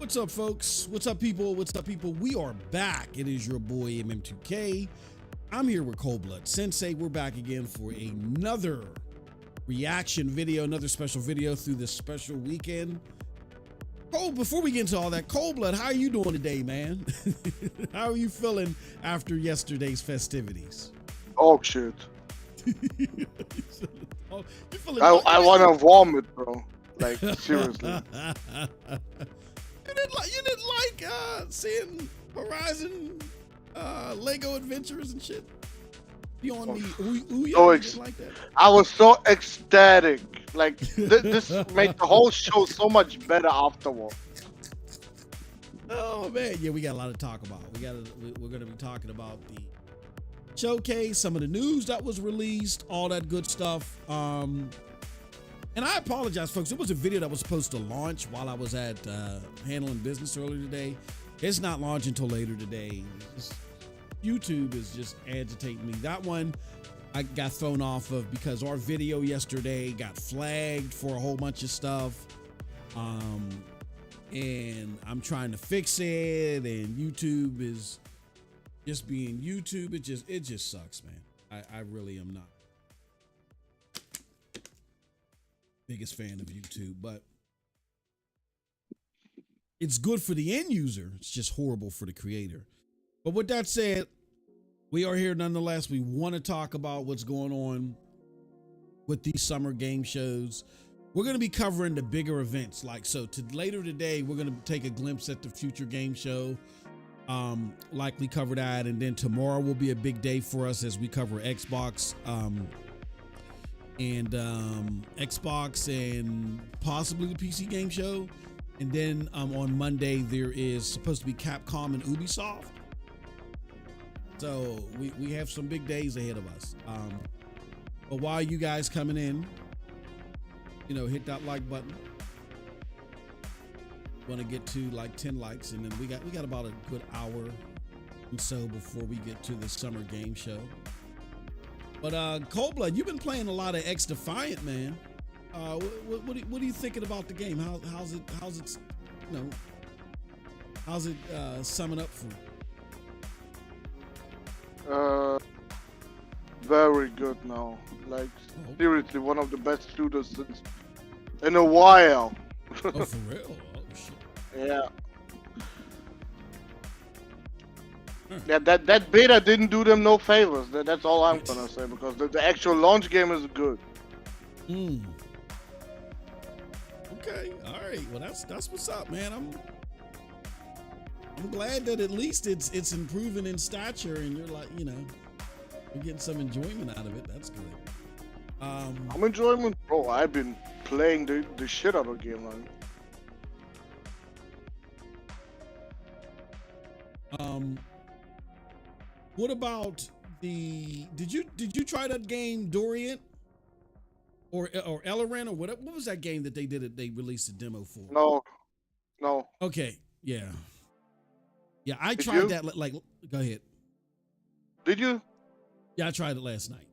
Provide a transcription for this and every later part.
What's up, folks? What's up, people? What's up, people? We are back. It is your boy, MM2K. I'm here with Cold Blood Sensei. We're back again for another reaction video, another special video through this special weekend. Cold, before we get into all that, Cold Blood, how are you doing today, man? How are you feeling after yesterday's festivities? Oh, shit. Oh, you feeling I want to vomit, bro. Like, seriously. You didn't like seeing Horizon Lego Adventures and shit? You on the Ouya? Like that? I was so ecstatic. Like, this made the whole show so much better afterward. Oh man, yeah, we got a lot to talk about. We're gonna be talking about the showcase, some of the news that was released, all that good stuff. And I apologize, folks. It was a video that was supposed to launch while I was at handling business earlier today. It's not launching until later today. YouTube is just agitating me. That one I got thrown off of because our video yesterday got flagged for a whole bunch of stuff. And I'm trying to fix it, and YouTube is just being YouTube. It just sucks, man. I really am not biggest fan of YouTube, but it's good for the end user. It's just horrible for the creator. But with that said, we are here nonetheless. We want to talk about what's going on with these summer game shows. We're going to be covering the bigger events. Later today, we're going to take a glimpse at the future game show. Likely cover that. And then tomorrow will be a big day for us as we cover Xbox, Xbox and possibly the PC game show. And then on Monday there is supposed to be Capcom and Ubisoft. So we have some big days ahead of us. But while you guys coming in, hit that like button. Want to get to like 10 likes, and then we got about a good hour and so before we get to the summer game show. But Cold Blood, you've been playing a lot of X Defiant, man. What are you thinking about the game? How's it summing up for you? Very good now. Like, seriously, one of the best shooters since in a while. Oh, for real? Oh, shit. Yeah. Yeah, that beta didn't do them no favors. That's all I'm gonna say, because the actual launch game is good. Okay, all right. Well, that's what's up, man. I'm glad that at least it's improving in stature, and you're like, you're getting some enjoyment out of it. That's good. I'm enjoying, bro. I've been playing the shit out of the game, man. What about did you try that game Dorient or Ellerin or what was that game that they released a demo for? No. Okay, yeah, I tried that. Like, go ahead. Did you? Yeah, I tried it last night.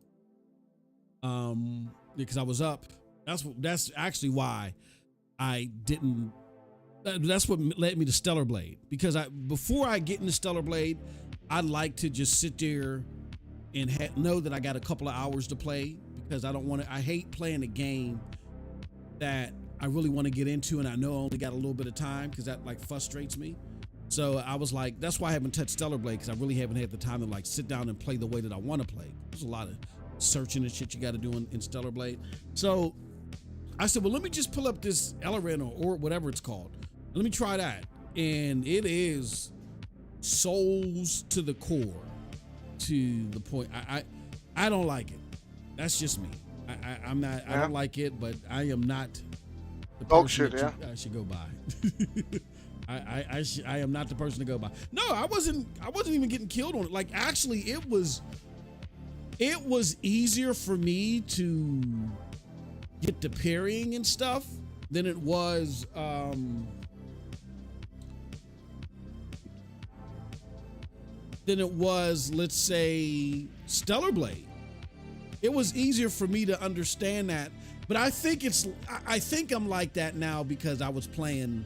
Because I was up. That's actually why I didn't. That's what led me to Stellar Blade, because before I get into Stellar Blade, I'd like to just sit there and know that I got a couple of hours to play, because I hate playing a game that I really want to get into and I know I only got a little bit of time, because that like frustrates me. So I was like, that's why I haven't touched Stellar Blade, because I really haven't had the time to like sit down and play the way that I want to play. There's a lot of searching and shit you got to do in Stellar Blade. So I said, well, let me just pull up this Ellerin or whatever it's called. Let me try that. And it is souls to the core, to the point. I don't like it. That's just me. I'm not. I don't like it, but I am not the person I should go by. I am not the person to go by. No, I wasn't even getting killed on it. Like, actually, it was easier for me to get the parrying and stuff than it was let's say Stellar Blade. It was easier for me to understand that, but I think I'm like that now because I was playing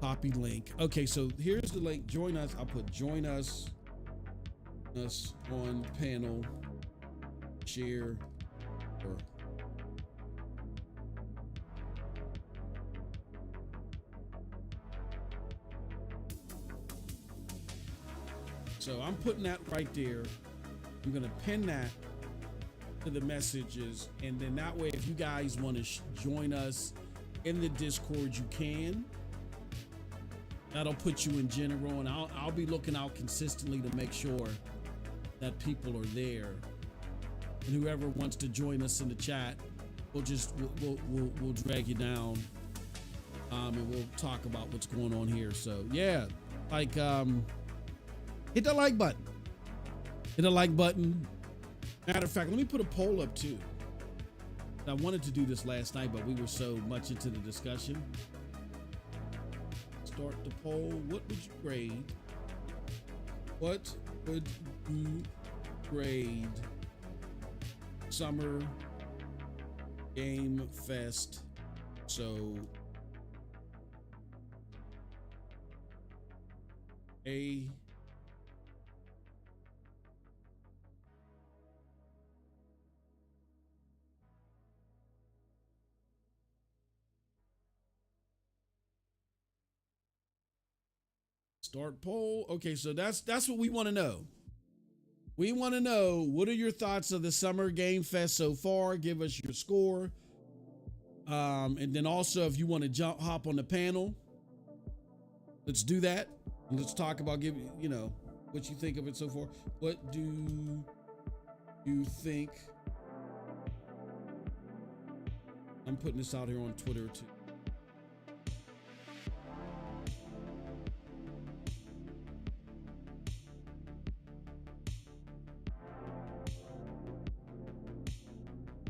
Copy link. Okay, so here's the link. Join us. I'll put join us on panel, share, or so I'm putting that right there. I'm gonna pin that to the messages, and then that way, if you guys want to join us in the Discord, you can. That'll put you in general, and I'll be looking out consistently to make sure that people are there. And whoever wants to join us in the chat, we'll drag you down, and we'll talk about what's going on here. So yeah, like hit the like button. Hit the like button. Matter of fact, let me put a poll up too. I wanted to do this last night, but we were so much into the discussion. Start the poll. What would you grade? What would you grade Summer Game Fest? So A. Start poll. Okay, so that's what we want to know. We want to know, what are your thoughts of the Summer Game Fest so far? Give us your score. And then also, if you want to hop on the panel, let's do that. And let's talk about what you think of it so far. What do you think? I'm putting this out here on Twitter too.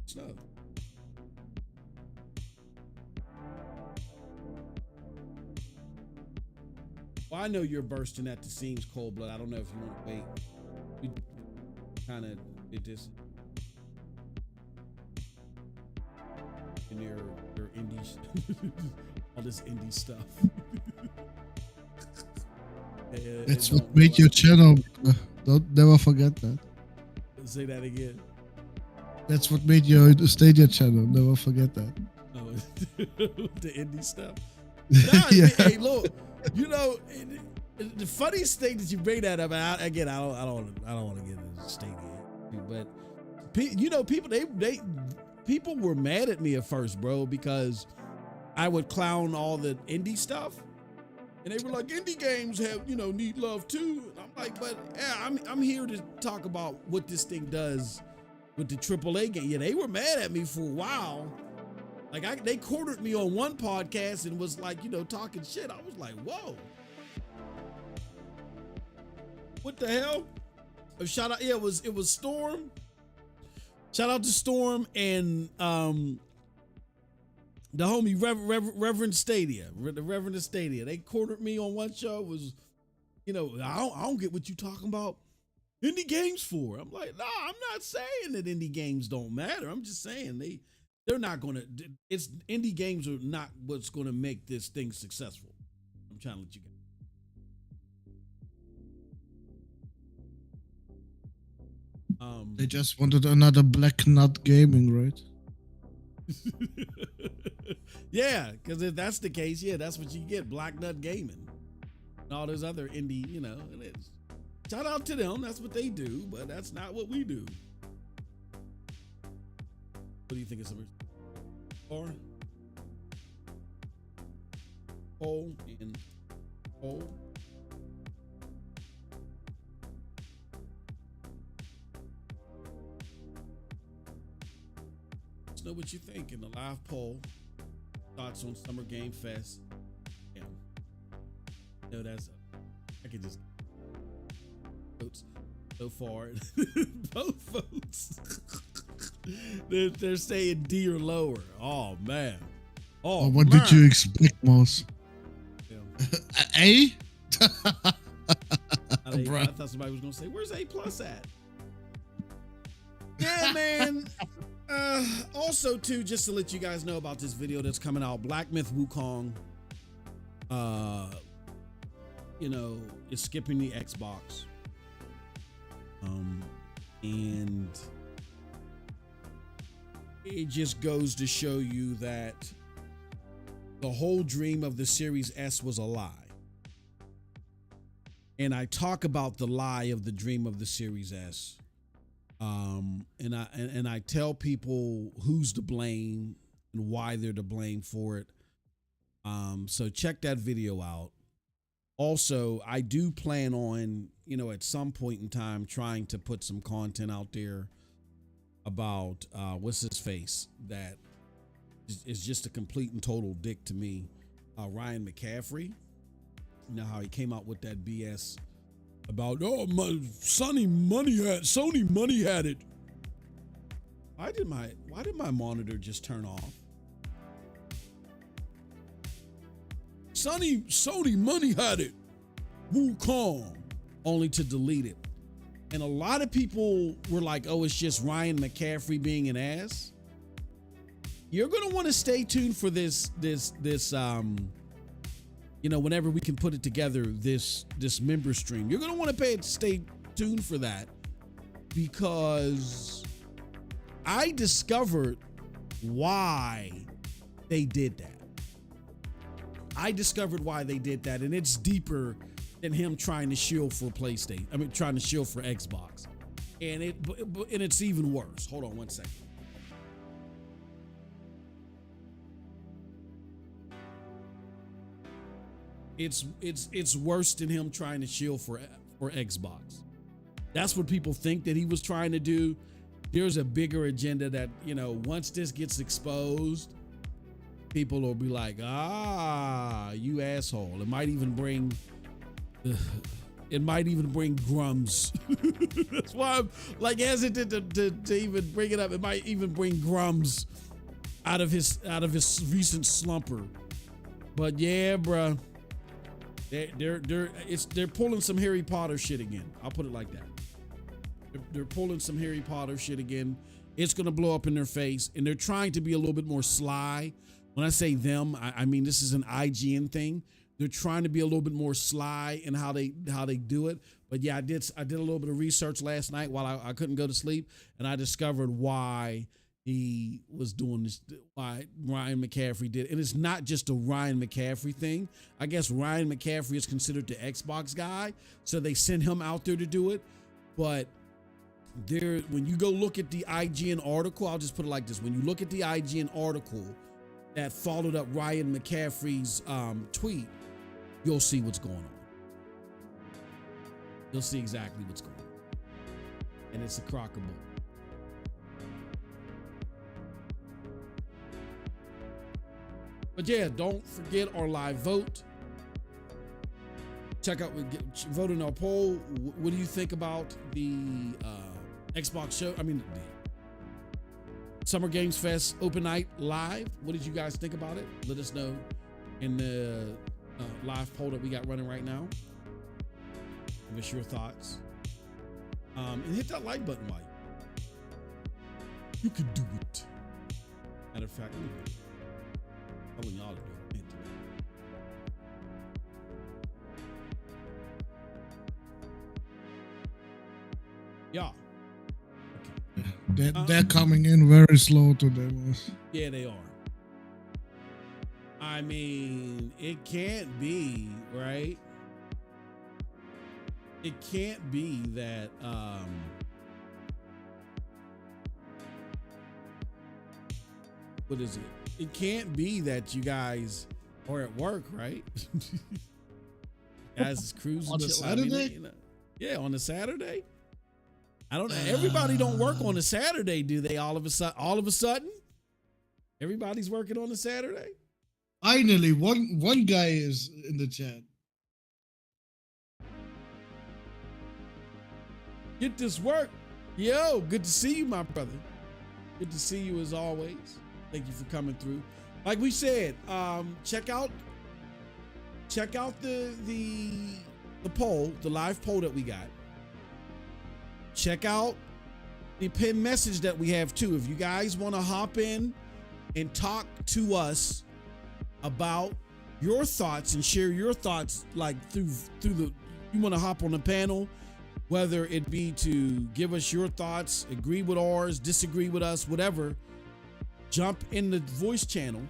So well, I know you're bursting at the seams, Cold Blood. I don't know if you want to wait. We kind of did this in your indie, all this indie stuff. That's what made your channel. Don't never forget that. Say that again. That's what made your Stadia channel. Never forget that. Oh, the indie stuff. Nah, yeah. Hey, look, the funniest thing that you bring that up, and I don't want to get into Stadia, but people were mad at me at first, bro, because I would clown all the indie stuff, and they were like, indie games have need love too. And I'm like, but yeah, I'm here to talk about what this thing does with the AAA game. Yeah, they were mad at me for a while. Like they cornered me on one podcast and was like, talking shit. I was like, whoa. What the hell? Shout out, yeah, it was Storm. Shout out to Storm and the homie Reverend Stadia. The Reverend Stadia. They cornered me on one show. It was, I don't get what you talking about indie games for. I'm like, nah, I'm not saying that indie games don't matter. I'm just saying they're not gonna. It's indie games are not what's gonna make this thing successful. I'm trying to let you go. They just wanted another Black Nut Gaming, right? Yeah, because if that's the case, yeah, that's what you get. Black Nut Gaming and all those other indie, and it's. Shout out to them. That's what they do, but that's not what we do. What do you think of Summer? Or poll and poll. Let's know what you think in the live poll. Thoughts on Summer Game Fest. Yeah. I could just votes so far. Both votes. They're saying D or lower. Oh man. Oh, what did you expect, Mouse? Yeah. A? I thought somebody was gonna say, "Where's A+ at?" Yeah, man. Also, too, just to let you guys know about this video that's coming out, Black Myth Wukong is skipping the Xbox. And it just goes to show you that the whole dream of the Series S was a lie. And I talk about the lie of the dream of the Series S. And I tell people who's to blame and why they're to blame for it. So check that video out. Also, I do plan on, at some point in time, trying to put some content out there about what's his face that is just a complete and total dick to me. Ryan McCaffrey. You know how he came out with that BS about Sony money had it. Why did my monitor just turn off? Sony money had it. Wukong, only to delete it. And a lot of people were like, "Oh, it's just Ryan McCaffrey being an ass." You're gonna want to stay tuned for this. Whenever we can put it together, this member stream, you're gonna want to stay tuned for that, because I discovered why they did that. And it's deeper than him trying to shield for PlayStation. I mean, trying to shield for Xbox, and it's even worse. Hold on one second. It's worse than him trying to shield for Xbox. That's what people think that he was trying to do. There's a bigger agenda that, once this gets exposed, people will be like, you asshole. It might even bring Grums. That's why I'm like hesitant to even bring it up. It might even bring Grums out of his recent slumper. But yeah, bruh. They're pulling some Harry Potter shit again. I'll put it like that. They're pulling some Harry Potter shit again. It's gonna blow up in their face, and they're trying to be a little bit more sly. When I say them, I mean this is an IGN thing. They're trying to be a little bit more sly in how they do it. But yeah, I did a little bit of research last night while I couldn't go to sleep, and I discovered why he was doing this, why Ryan McCaffrey did. And it's not just a Ryan McCaffrey thing. I guess Ryan McCaffrey is considered the Xbox guy, so they sent him out there to do it. But when you go look at the IGN article, I'll just put it like this. When you look at the IGN article that followed up Ryan McCaffrey's tweet, you'll see what's going on. You'll see exactly what's going on. And it's a crock of bull. But yeah, don't forget our live vote. Check out, vote in our poll. What do you think about the Xbox show? I mean, the Summer Games Fest open night live. What did you guys think about it? Let us know in the live poll that we got running right now. Give us your thoughts. And hit that like button while you can do it. Matter of fact, I'm telling y'all to do it. Yeah. Okay. They're coming in very slow today, boss. Yeah, they are. I mean, it can't be, right? It can't be that what is it? It can't be that you guys are at work, right? Guys is cruising on a Saturday? Yeah, on a Saturday. I don't know. Everybody don't work on a Saturday, do they? All of a sudden, everybody's working on a Saturday. Finally, one guy is in the chat. Get this work. Yo, good to see you, my brother. Good to see you as always. Thank you for coming through. Like we said, check out the poll, the live poll that we got. Check out the pinned message that we have too. If you guys want to hop in and talk to us about your thoughts and share your thoughts, like through the, you want to hop on the panel, whether it be to give us your thoughts, agree with ours, disagree with us, whatever, jump in the voice channel,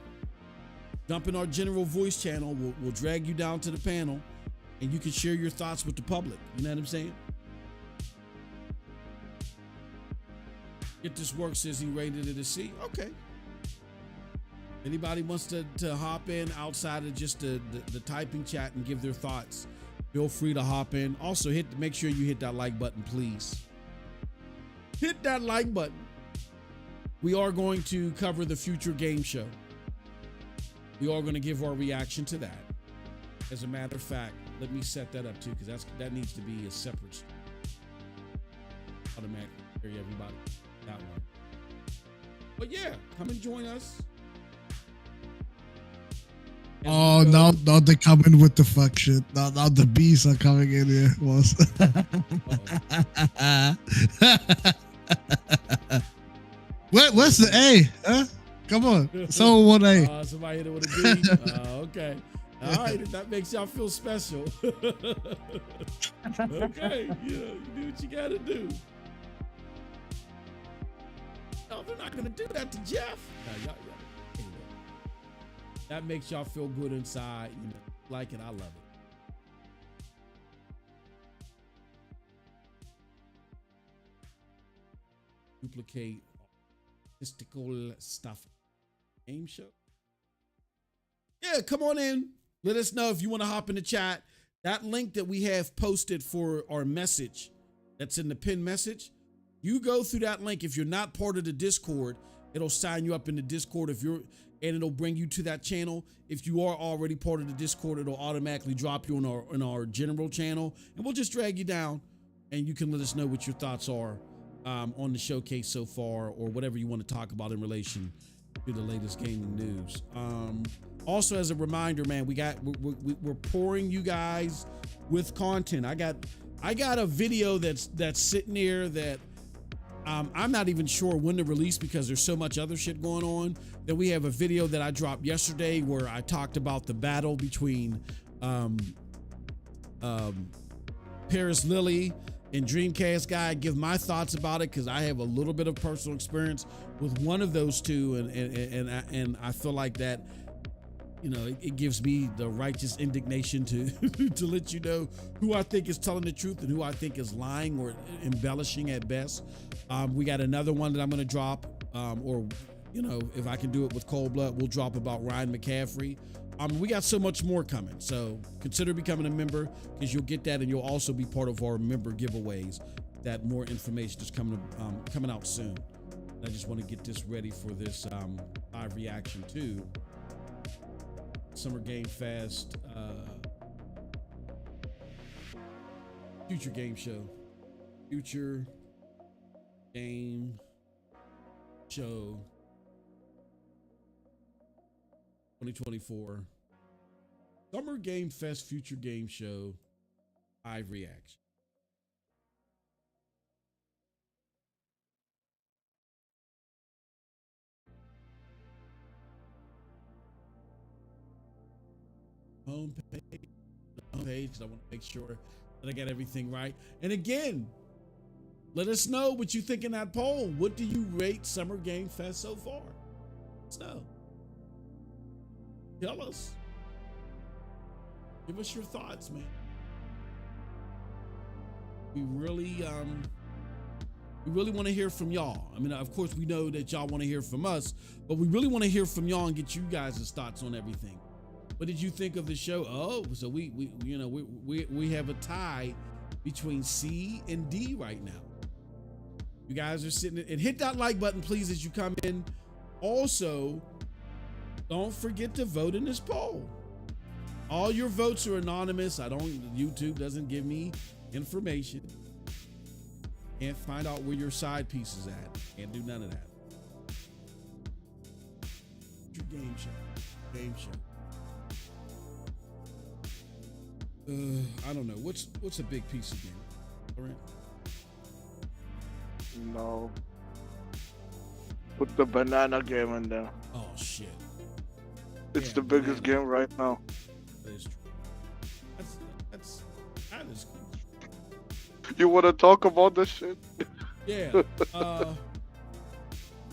jump in our general voice channel. We'll drag you down to the panel and you can share your thoughts with the public. You know what I'm saying? Get this work, says he rated it a C. Okay. Anybody wants to hop in outside of just the typing chat and give their thoughts, feel free to hop in. Also, make sure you hit that like button, please. Hit that like button. We are going to cover the future game show. We are going to give our reaction to that. As a matter of fact, let me set that up too, because that needs to be a separate automatic. Everybody, that one. But yeah, come and join us. Oh, now they're coming with the fuck shit. Now the bees are coming in here. Where's the A? Huh? Come on. Someone want A. Somebody hit it with a B. Okay. All right. If that makes y'all feel special. Okay. You do what you got to do. No, they're not going to do that to Jeff. No, that makes y'all feel good inside. You know, like it. I love it. Duplicate statistical stuff. Game show. Yeah, come on in. Let us know if you want to hop in the chat. That link that we have posted for our message that's in the pinned message, you go through that link. If you're not part of the Discord, it'll sign you up in the Discord. And it'll bring you to that channel. If you are already part of the Discord, it'll automatically drop you in our general channel, and we'll just drag you down, and you can let us know what your thoughts are on the showcase so far, or whatever you want to talk about in relation to the latest gaming news. Also, as a reminder, man, we're pouring you guys with content. I got a video that's sitting there that I'm not even sure when to release because there's so much other shit going on. Then we have a video that I dropped yesterday where I talked about the battle between Paris Lily and Dreamcast Guy. I give my thoughts about it because I have a little bit of personal experience with one of those two, and I feel like that, you know, it gives me the righteous indignation to to let you know who I think is telling the truth and who I think is lying or embellishing at best. We got another one that I'm going to drop, or, you know, if I can do it with Cold Blood, we'll drop about Ryan McCaffrey. We got so much more coming. So consider becoming a member, because you'll get that, and you'll also be part of our member giveaways. That more information is coming out soon. I just want to get this ready for this live reaction to Summergamefest, future game show, future game show 2024, Summergamefest future game show live reaction. Homepage, because I want to make sure that I got everything right. And again, let us know what you think in that poll. What do you rate Summergamefest so far? Let us know. Tell us. Give us your thoughts, man. We really want to hear from y'all. I mean, of course, we know that y'all want to hear from us, but we really want to hear from y'all and get you guys' thoughts on everything. What did you think of the show? Oh, so we have a tie between C and D right now. You guys are sitting, and hit that like button, please, as you come in. Also, don't forget to vote in this poll. All your votes are anonymous. YouTube doesn't give me information. Can't find out where your side piece is at. Can't do none of that. Your game show. Game show. I don't know. What's a big piece of game? All right. No. Put the banana game in there. Oh shit. It's Yeah, the biggest Banana. game right now. That is true. That is cool. You want to talk about this shit? Yeah.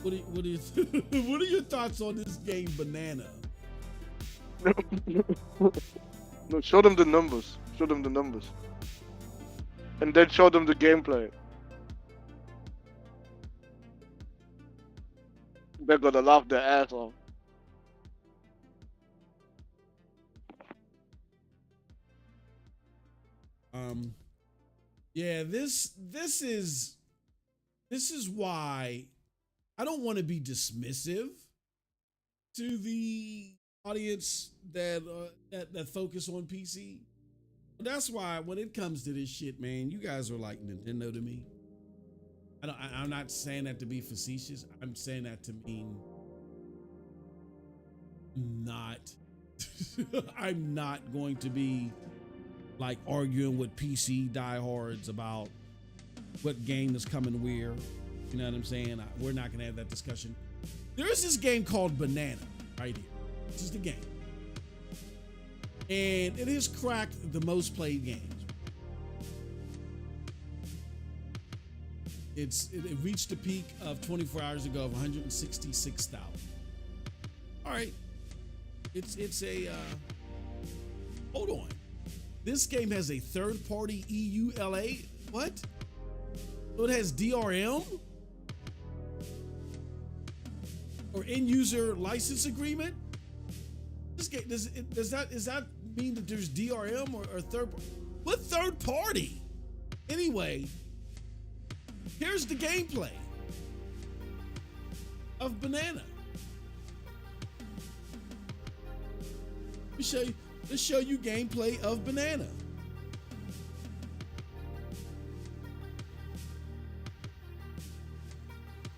What do you what are your thoughts on this game, Banana? No, show them the numbers. Show them the numbers. And then show them the gameplay. They're gonna laugh their ass off. Yeah, this is why I don't want to be dismissive to the audience that focus on PC. But that's why when it comes to this shit, man, you guys are like Nintendo to me. I'm not saying that to be facetious. I'm saying that to mean not. I'm not going to be like arguing with PC diehards about what game is coming where. You know what I'm saying? We're not going to have that discussion. There is this game called Banana right here. This is the game. And it has cracked the most played games. It reached a peak of 24 hours ago of 166,000. All right. It's a hold on. This game has a third-party EULA. What? So it has DRM or end-user license agreement. This game does that mean that there's DRM or third? What third party? Anyway, here's the gameplay of Banana. Let's show you gameplay of Banana.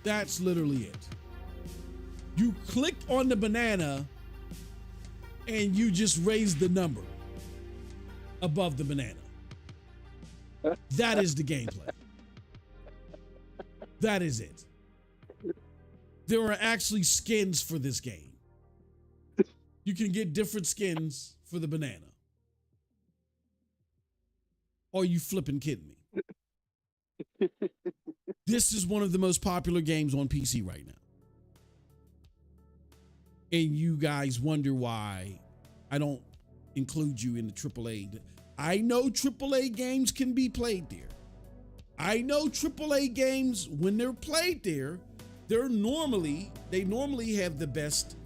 That's literally it. You click on the banana and you just raise the number above the banana. That is the gameplay. That is it. There are actually skins for this game. You can get different skins for the banana. Are you flipping kidding me? This is one of the most popular games on PC right now. And you guys wonder why I don't include you in the AAA. I know AAA games can be played there. I know AAA games, when they're played there, they normally have the best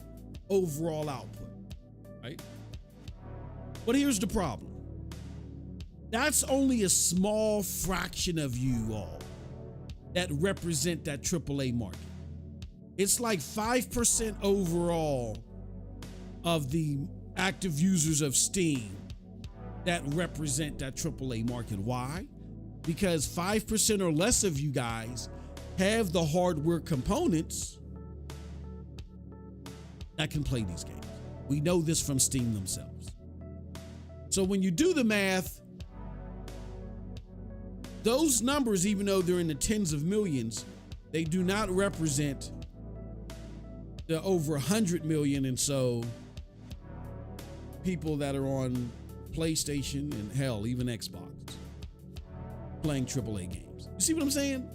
overall output, right? But here's the problem. That's only a small fraction of you all that represent that AAA market. It's like 5% overall of the active users of Steam that represent that AAA market. Why? Because 5% or less of you guys have the hardware components that can play these games. We know this from Steam themselves. So when you do the math, those numbers, even though they're in the tens of millions, they do not represent the over 100 million and so people that are on PlayStation and hell, even Xbox, playing AAA games. You see what I'm saying?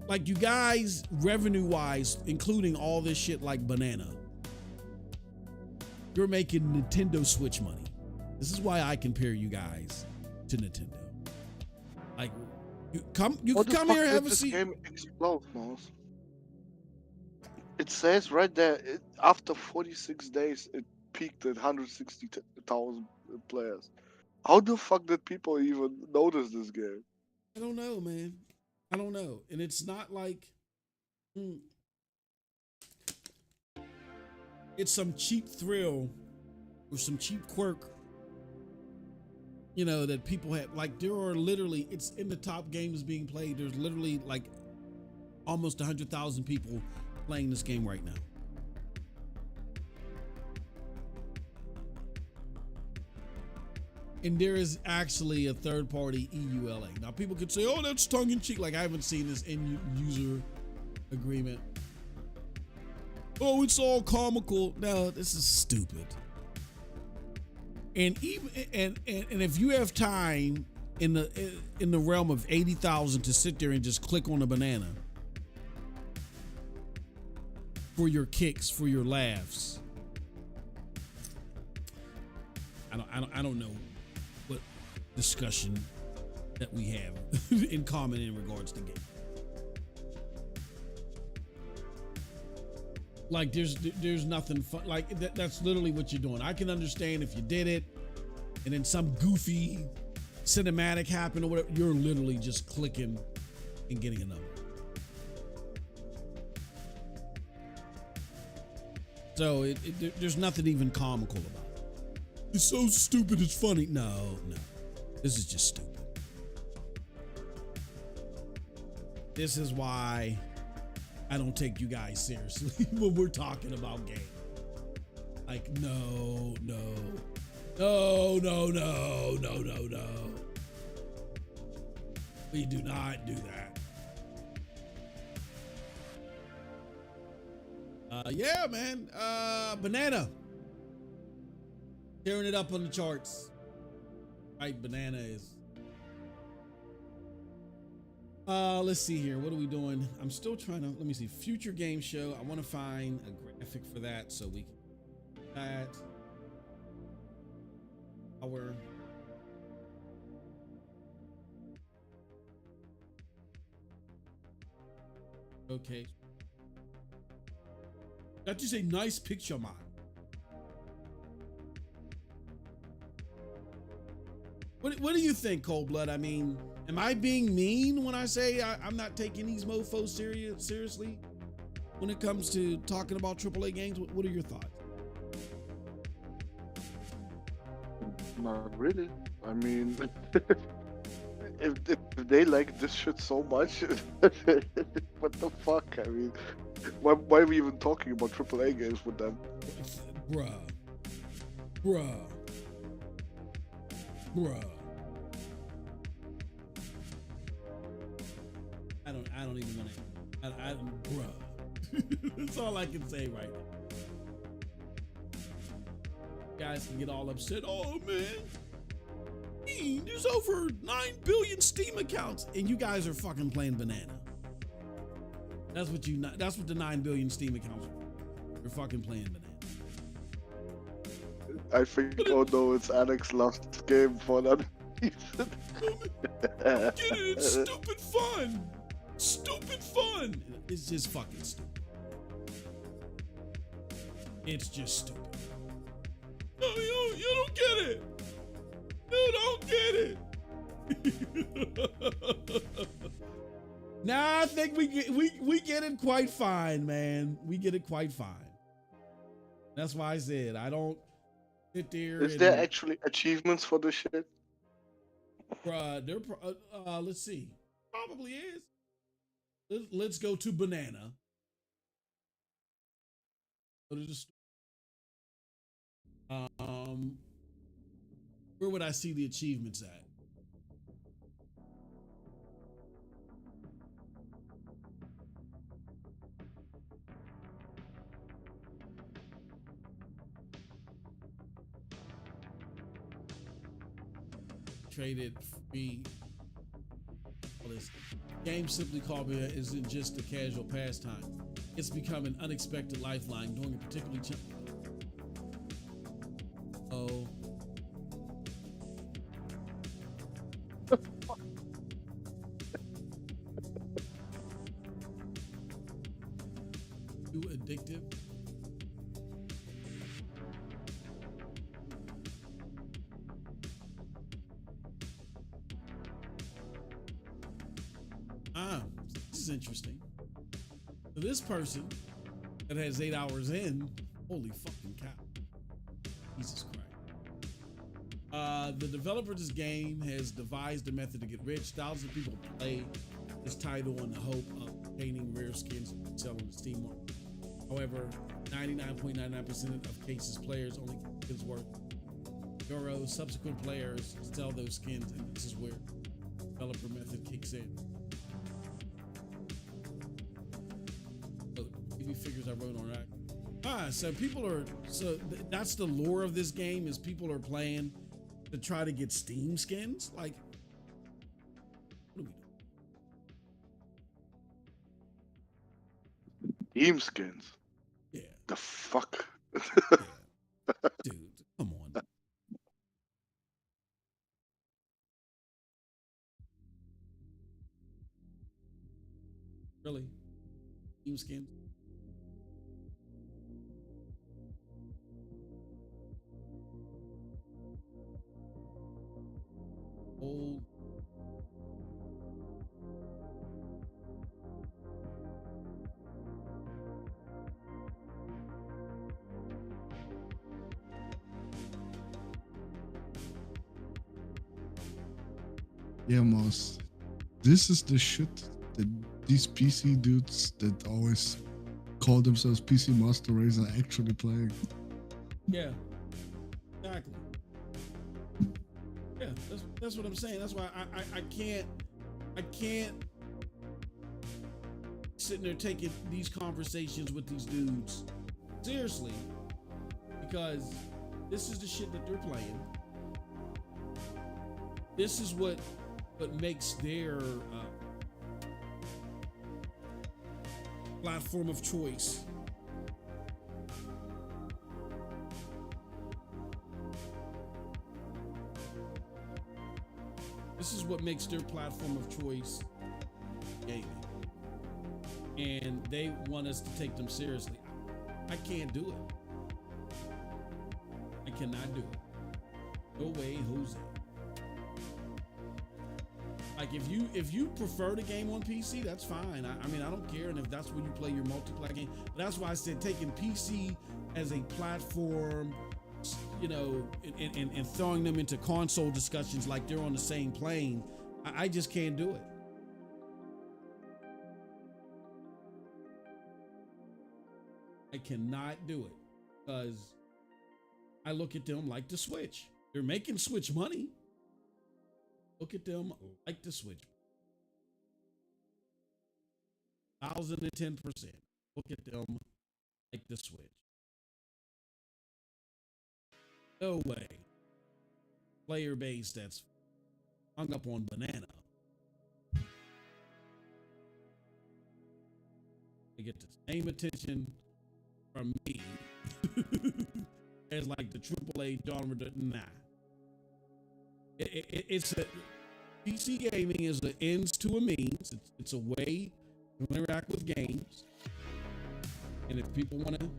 Like, you guys, revenue-wise, including all this shit like Banana, you're making Nintendo Switch money. This is why I compare you guys to Nintendo. Like, you can come here and have a seat. Game explode, Mouse. It says right there, after 46 days, it peaked at 160,000 players. How the fuck did people even notice this game? I don't know, man. I don't know. And it's not like it's some cheap thrill or some cheap quirk, you know, that people have. Like, there are literally, it's in the top games being played. There's literally like almost 100,000 people playing this game right now. And there is actually a third-party EULA. Now, people could say, oh, that's tongue-in-cheek. Like, I haven't seen this end-user agreement. Oh, it's all comical. No, this is stupid. And even and if you have time in the realm of 80,000 to sit there and just click on a banana for your kicks, for your laughs, I don't know what discussion that we have in common in regards to games. Like there's nothing fun. Like that's literally what you're doing. I can understand if you did it and then some goofy cinematic happened or whatever. You're literally just clicking and getting a number. So there's nothing even comical about it. It's so stupid, it's funny. No. This is just stupid. This is why I don't take you guys seriously when we're talking about games. Like, no. We do not do that. Yeah, man. Banana. Tearing it up on the charts. Right, Banana is. Let's see here. What are we doing? I'm still trying to, let me see. Future game show. I want to find a graphic for that so we can do that. Okay. That is a nice picture, man. What do you think, Cold Blood? I mean, am I being mean when I say I'm not taking these mofos seriously when it comes to talking about AAA games? What are your thoughts? Not really. I mean, if they like this shit so much, what the fuck? I mean, why are we even talking about AAA games with them? Bruh. I don't even want to. Bruh. That's all I can say right now. Guys can get all upset. Oh man, there's over 9 billion Steam accounts, and you guys are fucking playing Banana. That's what the 9 billion Steam accounts are. You're fucking playing Banana. I think, oh no, it's Alex last game for that reason. Get it, it's stupid fun. Stupid fun. It's just fucking stupid. It's just stupid. No, you don't get it. You don't get it. Nah, I think we get it quite fine, man. We get it quite fine. That's why I said I don't sit there. Is there actually achievements for this shit? Let's see. Probably is. Let's go to Banana. Where would I see the achievements at? Traded free. All this game simply called me isn't just a casual pastime. It's become an unexpected lifeline during a particularly too addictive. This is interesting. So this person that has 8 hours in, holy fucking cow. Jesus Christ. The developer of this game has devised a method to get rich. Thousands of people play this title in the hope of obtaining rare skins and selling the Steam market. However, 99.99% of cases, players only get skins worth euros. Subsequent players sell those skins, and this is where the developer method kicks in. So, TV figures I wrote on that. So that's the lore of this game is people are playing to try to get Steam skins. Like, what are we doing? Team skins. Yeah, The fuck? yeah. Dude, come on. Really? Team skins? Old. Yeah, Moss. This is the shit that these PC dudes that always call themselves PC Master Race are actually playing. Yeah, exactly. Yeah, that's what I'm saying. That's why I can't sitting there taking these conversations with these dudes seriously, because this is the shit that they're playing. This is what makes their platform of choice. This is what makes their platform of choice gaming. And they want us to take them seriously. I can't do it. I cannot do it. No way, Jose. Like if you prefer the game on PC, that's fine. I mean, I don't care, and if that's where you play your multiplayer game. But that's why I said taking PC as a platform, you know, and throwing them into console discussions like they're on the same plane. I just can't do it. I cannot do it because I look at them like the Switch. They're making Switch money. Look at them like the Switch. 1,010%. Look at them like the Switch. No way. Player base that's hung up on banana. They get the same attention from me as like the AAA genre. Nah. It's a PC gaming is an ends to a means. It's a way to interact with games, and if people want to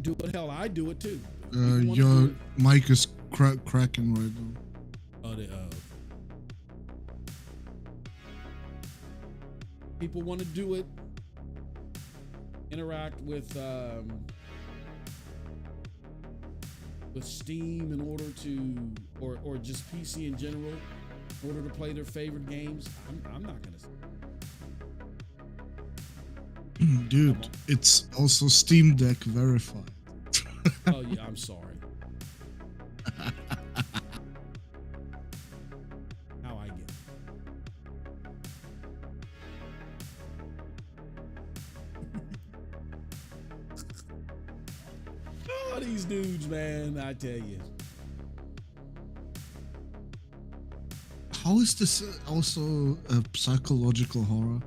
do it, hell, I do it too. Your mic is cracking right now. People want to do it, interact with Steam in order to, or just PC in general, in order to play their favorite games. I'm not gonna say. Dude, it's also Steam Deck verified. Oh yeah, I'm sorry. How I get it. Oh, these dudes, man, I tell you. How is this also a psychological horror?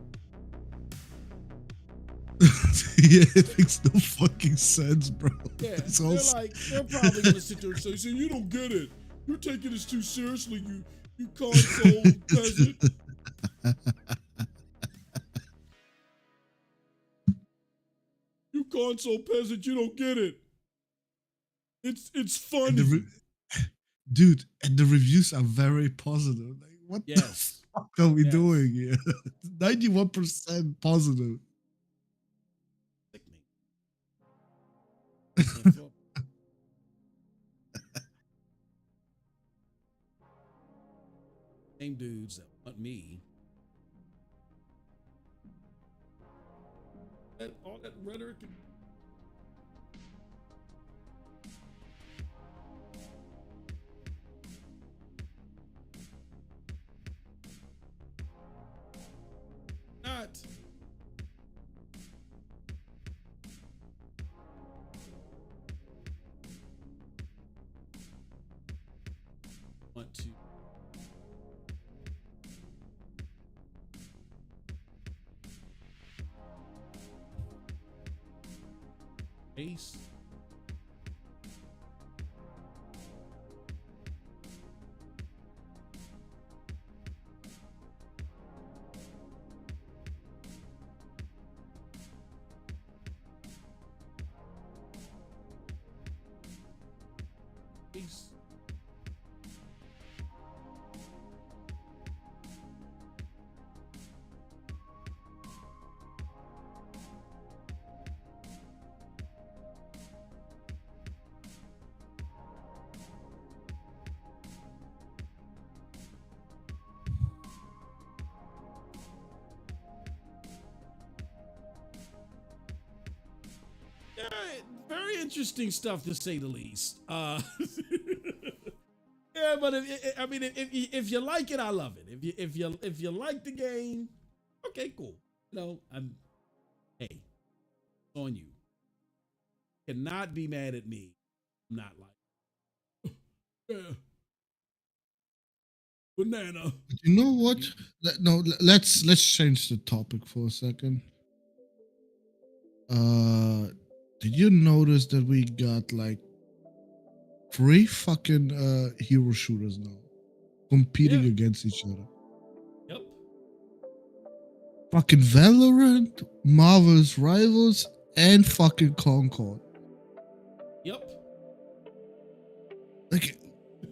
Yeah, it makes no fucking sense, bro. Yeah, It's they're probably gonna sit there and say, you don't get it. You're taking this too seriously, you console peasant. You console peasant, you don't get it. It's funny. Dude, and the reviews are very positive. Like, what the fuck are we doing here? 91% positive. Same dudes that want me. All that rhetoric. Not want to Ace. Ace. Yeah, very interesting stuff to say the least. Yeah, but if you like it, I love it. If you like the game, okay, cool. You know, hey, it's on you. Cannot be mad at me. I'm not like, yeah, banana. You know what? No, let's change the topic for a second. Did you notice that we got like 3 fucking hero shooters now competing Yeah. against each other? Yep. Fucking Valorant, Marvel's Rivals, and fucking Concord. Yep. Like,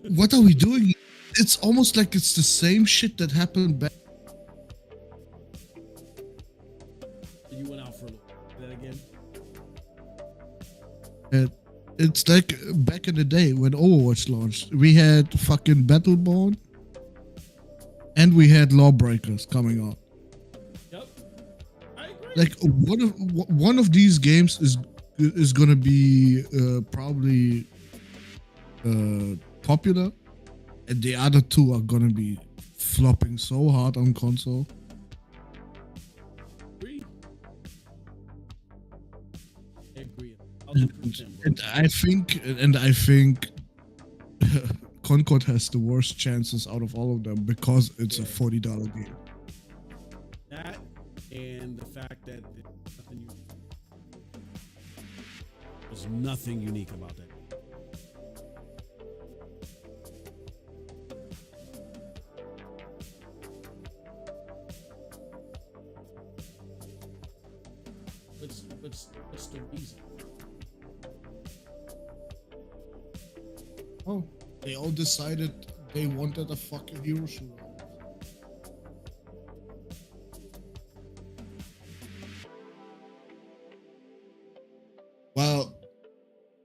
what are we doing? It's almost like it's the same shit that happened back. You went out for a little. Say that again. It's like back in the day when Overwatch launched. We had fucking Battleborn, and we had Lawbreakers coming out. Yep. I agree. Like one of these games is gonna be probably popular, and the other 2 are gonna be flopping so hard on console. Agree. I agree. And I think Concord has the worst chances out of all of them because it's a $40 game. That and the fact that there's nothing unique about that. What's the reason? Oh, they all decided they wanted a fucking hero shooter. Well,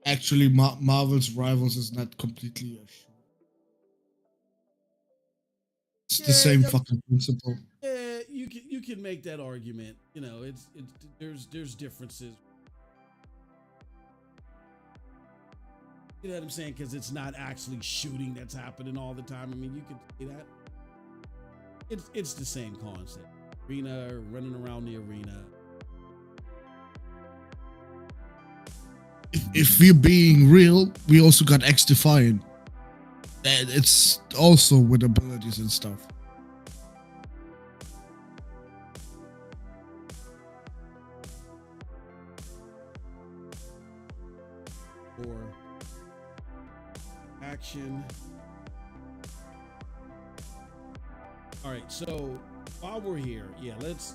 actually, Marvel's Rivals is not completely a shooter. It's the same fucking principle. Yeah, you can make that argument. You know, it's there's differences. You know what I'm saying? Because it's not actually shooting that's happening all the time. I mean, you could say that. It's the same concept. Arena, running around the arena. If we're being real, we also got X Defiant. And it's also with abilities and stuff. Or action. All right, so while we're here, yeah, let's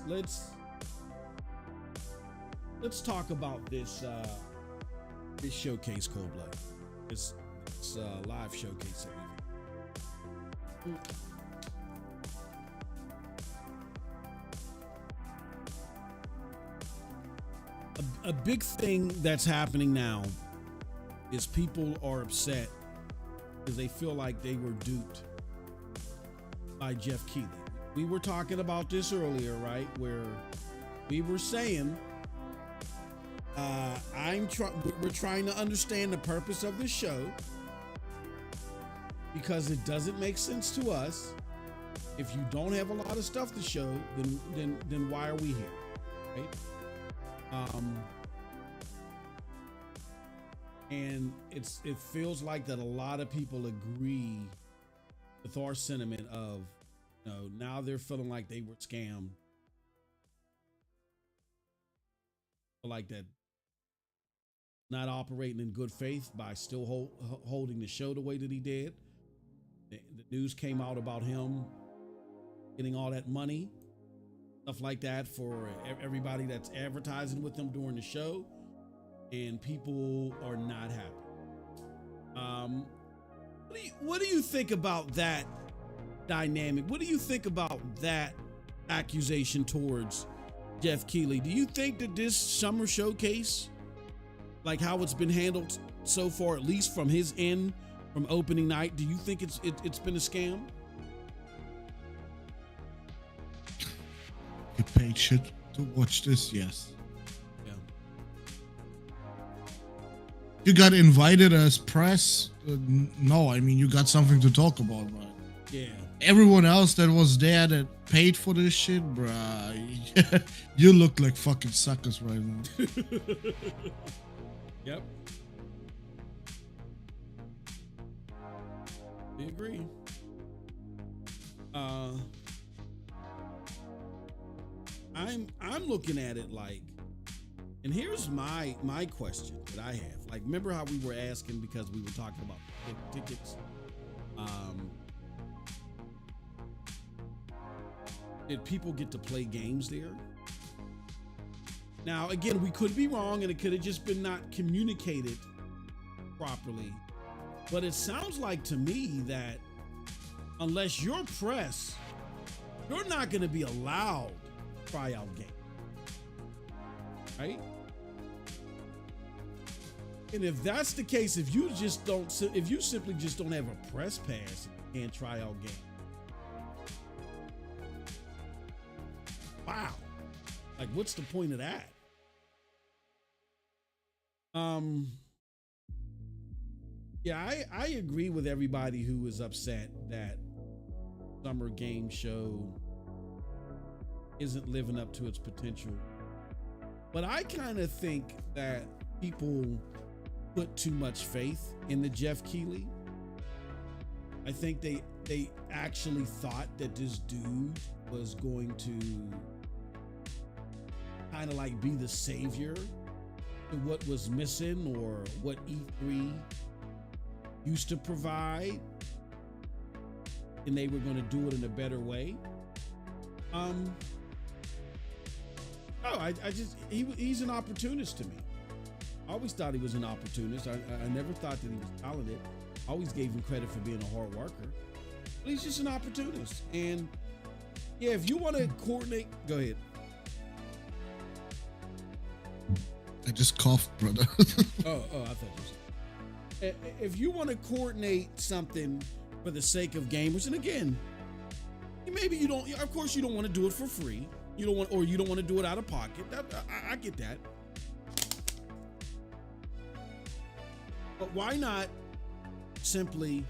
talk about this this showcase, Cold Blood. This live showcase that we've had. A big thing that's happening now is people are upset because they feel like they were duped by Jeff Keighley. We were talking about this earlier, right? Where we were saying, we're trying to understand the purpose of this show because it doesn't make sense to us. If you don't have a lot of stuff to show, then why are we here, right? And it feels like that a lot of people agree with our sentiment of, now they're feeling like they were scammed. Like that, not operating in good faith by still holding the show the way that he did. The news came out about him getting all that money, stuff like that, for everybody that's advertising with him during the show, and people are not happy. What do you think about that dynamic? What do you think about that accusation towards Jeff Keighley? Do you think that this summer showcase, like how it's been handled so far, at least from his end, from opening night, do you think it's been a scam? You paid shit to watch this, yes. Yeah. You got invited as press? No, I mean, you got something to talk about, right? Yeah. Everyone else that was there that paid for this shit, bruh, you look like fucking suckers right now. Yep. I agree. I'm looking at it like, and here's my question that I have. Like, remember how we were asking because we were talking about tickets? Did people get to play games there? Now, again, we could be wrong, and it could have just been not communicated properly. But it sounds like to me that unless you're press, you're not going to be allowed tryout game, right? And if that's the case, if you simply just don't have a press pass and tryout game, wow, like what's the point of that? Yeah, I agree with everybody who is upset that Summer Game Show isn't living up to its potential. But I kind of think that people put too much faith in the Jeff Keighley. I think they actually thought that this dude was going to kind of like be the savior to what was missing or what E3 used to provide, and they were going to do it in a better way. He's an opportunist to me. I always thought he was an opportunist. I never thought that he was talented. I always gave him credit for being a hard worker, but he's just an opportunist. And yeah, if you want to coordinate, go ahead. I just coughed, brother. Oh, I thought you said. If you want to coordinate something for the sake of gamers, and again, maybe you don't. Of course, you don't want to do it for free. You don't want to do it out of pocket. I get that. But why not simply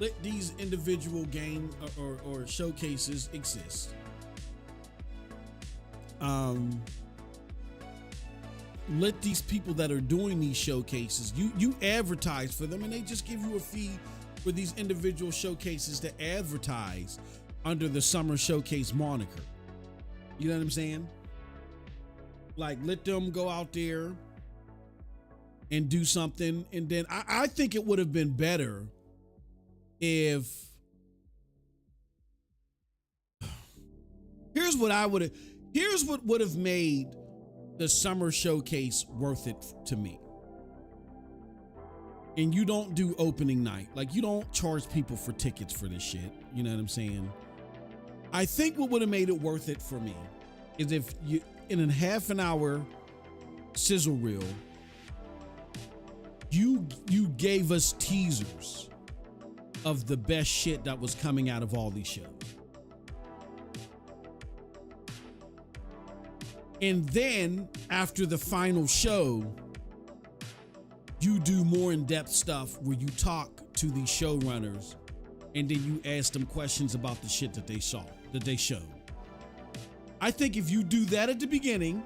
let these individual game or showcases exist? Let these people that are doing these showcases, you advertise for them, and they just give you a fee for these individual showcases to advertise under the Summer Showcase moniker. You know what I'm saying? Like, let them go out there and do something. And then I think it would have been better if here's what would have made the Summer Showcase worth it to me. And you don't do opening night. Like, you don't charge people for tickets for this shit. You know what I'm saying? I think what would have made it worth it for me is if you, in a half an hour sizzle reel, you gave us teasers of the best shit that was coming out of all these shows. And then after the final show, you do more in-depth stuff where you talk to these showrunners, and then you ask them questions about the shit that they showed. I think if you do that at the beginning,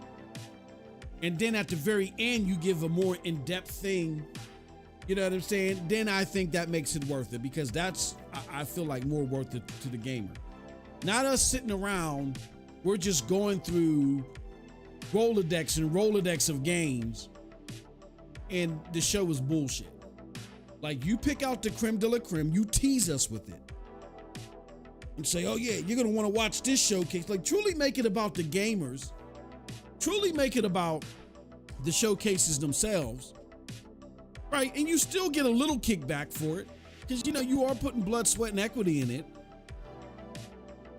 and then at the very end, you give a more in-depth thing, you know what I'm saying? Then I think that makes it worth it, because that's, I feel like, more worth it to the gamer. Not us sitting around, we're just going through Rolodex and Rolodex of games, and the show is bullshit. Like, you pick out the creme de la creme, you tease us with it, and say, oh yeah, you're gonna wanna watch this showcase. Like, truly make it about the gamers. Truly make it about the showcases themselves, right? And you still get a little kickback for it, because, you know, you are putting blood, sweat, and equity in it.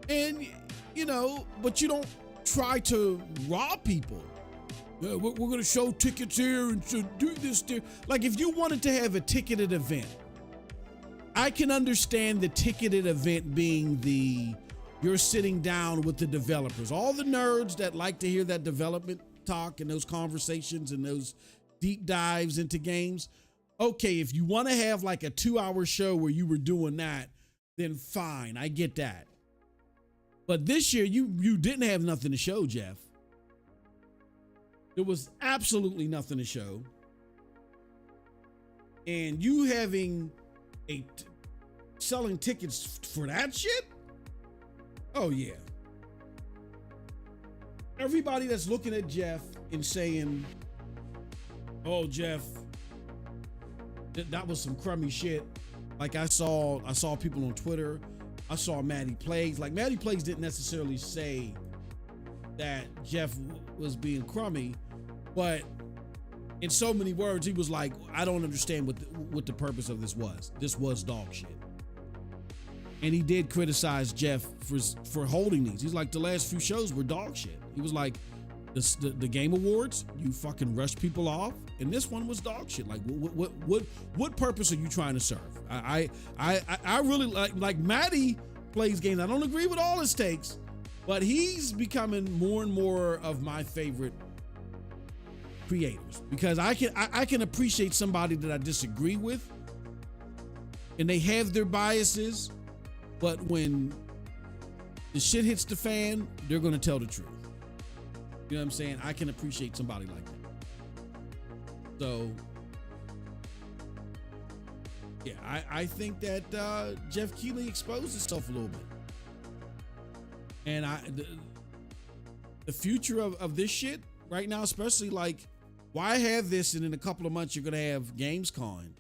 And, you know, but you don't try to rob people. We're going to show tickets here and to do this there. Like, if you wanted to have a ticketed event, I can understand the ticketed event being you're sitting down with the developers, all the nerds that like to hear that development talk and those conversations and those deep dives into games. Okay, if you want to have like a 2-hour show where you were doing that, then fine, I get that. But this year, you didn't have nothing to show, Jeff. There was absolutely nothing to show. And you having selling tickets for that shit? Oh yeah. Everybody that's looking at Jeff and saying, oh, Jeff, that was some crummy shit. Like, I saw people on Twitter. I saw Maddie Plagues. Like, Maddie Plagues didn't necessarily say that Jeff was being crummy, but in so many words, he was like, I don't understand what the purpose of this was. This was dog shit. And he did criticize Jeff for holding these. He's like, the last few shows were dog shit. He was like, the Game Awards, you fucking rushed people off, and this one was dog shit. Like, what purpose are you trying to serve? I really like Maddie plays games. I don't agree with all his takes, but he's becoming more and more of my favorite creators, because I can appreciate somebody that I disagree with, and they have their biases, but when the shit hits the fan, they're gonna tell the truth. You know what I'm saying? I can appreciate somebody like that. So, yeah, I think that Jeff Keighley exposed himself a little bit. And the future of this shit right now, especially, like, why have this and in a couple of months you're gonna have Gamescom?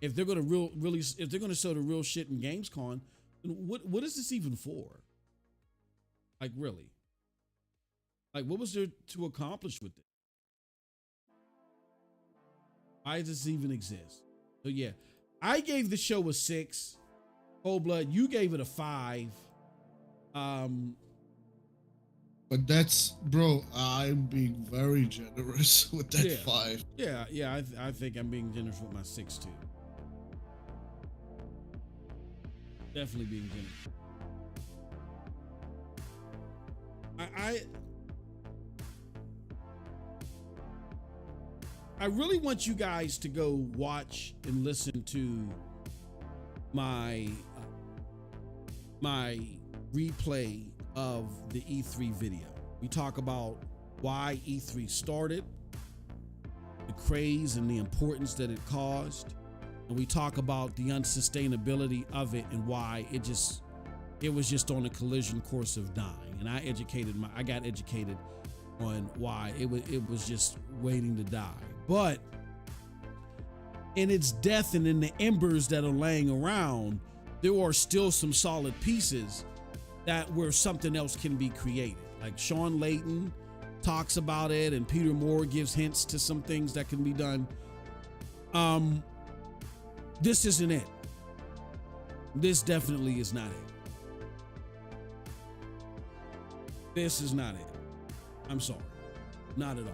If they're gonna if they're gonna show the real shit in Gamescom, what is this even for? Like, really? Like, what was there to accomplish with it? Why does this even exist? So yeah, I gave the show a 6. Cold Blood, you gave it a 5. But that's, bro, I'm being very generous with that 5. Yeah, I think I'm being generous with my 6 too. Definitely being generous. I really want you guys to go watch and listen to my replay of the E3 video. We talk about why E3 started, the craze and the importance that it caused, and we talk about the unsustainability of it and why it was just on a collision course of dying. And I got educated on why it was just waiting to die. But in its death and in the embers that are laying around, there are still some solid pieces where something else can be created. Like Sean Layton talks about it, and Peter Moore gives hints to some things that can be done. This isn't it. This definitely is not it. This is not it. I'm sorry. Not at all.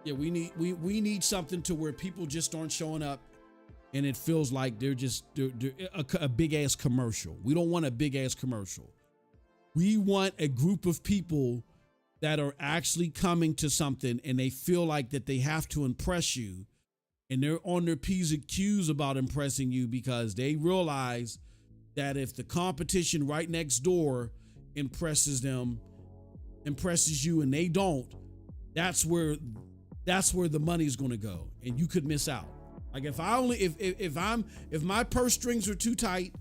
Yeah, we need something to where people just aren't showing up and it feels like they're a big ass commercial. We don't want a big ass commercial. We want a group of people that are actually coming to something and they feel like that they have to impress you, and they're on their P's and Q's about impressing you because they realize that if the competition right next door impresses them, impresses you and they don't, that's where the money's going to go, and you could miss out. Like if my purse strings are too tight,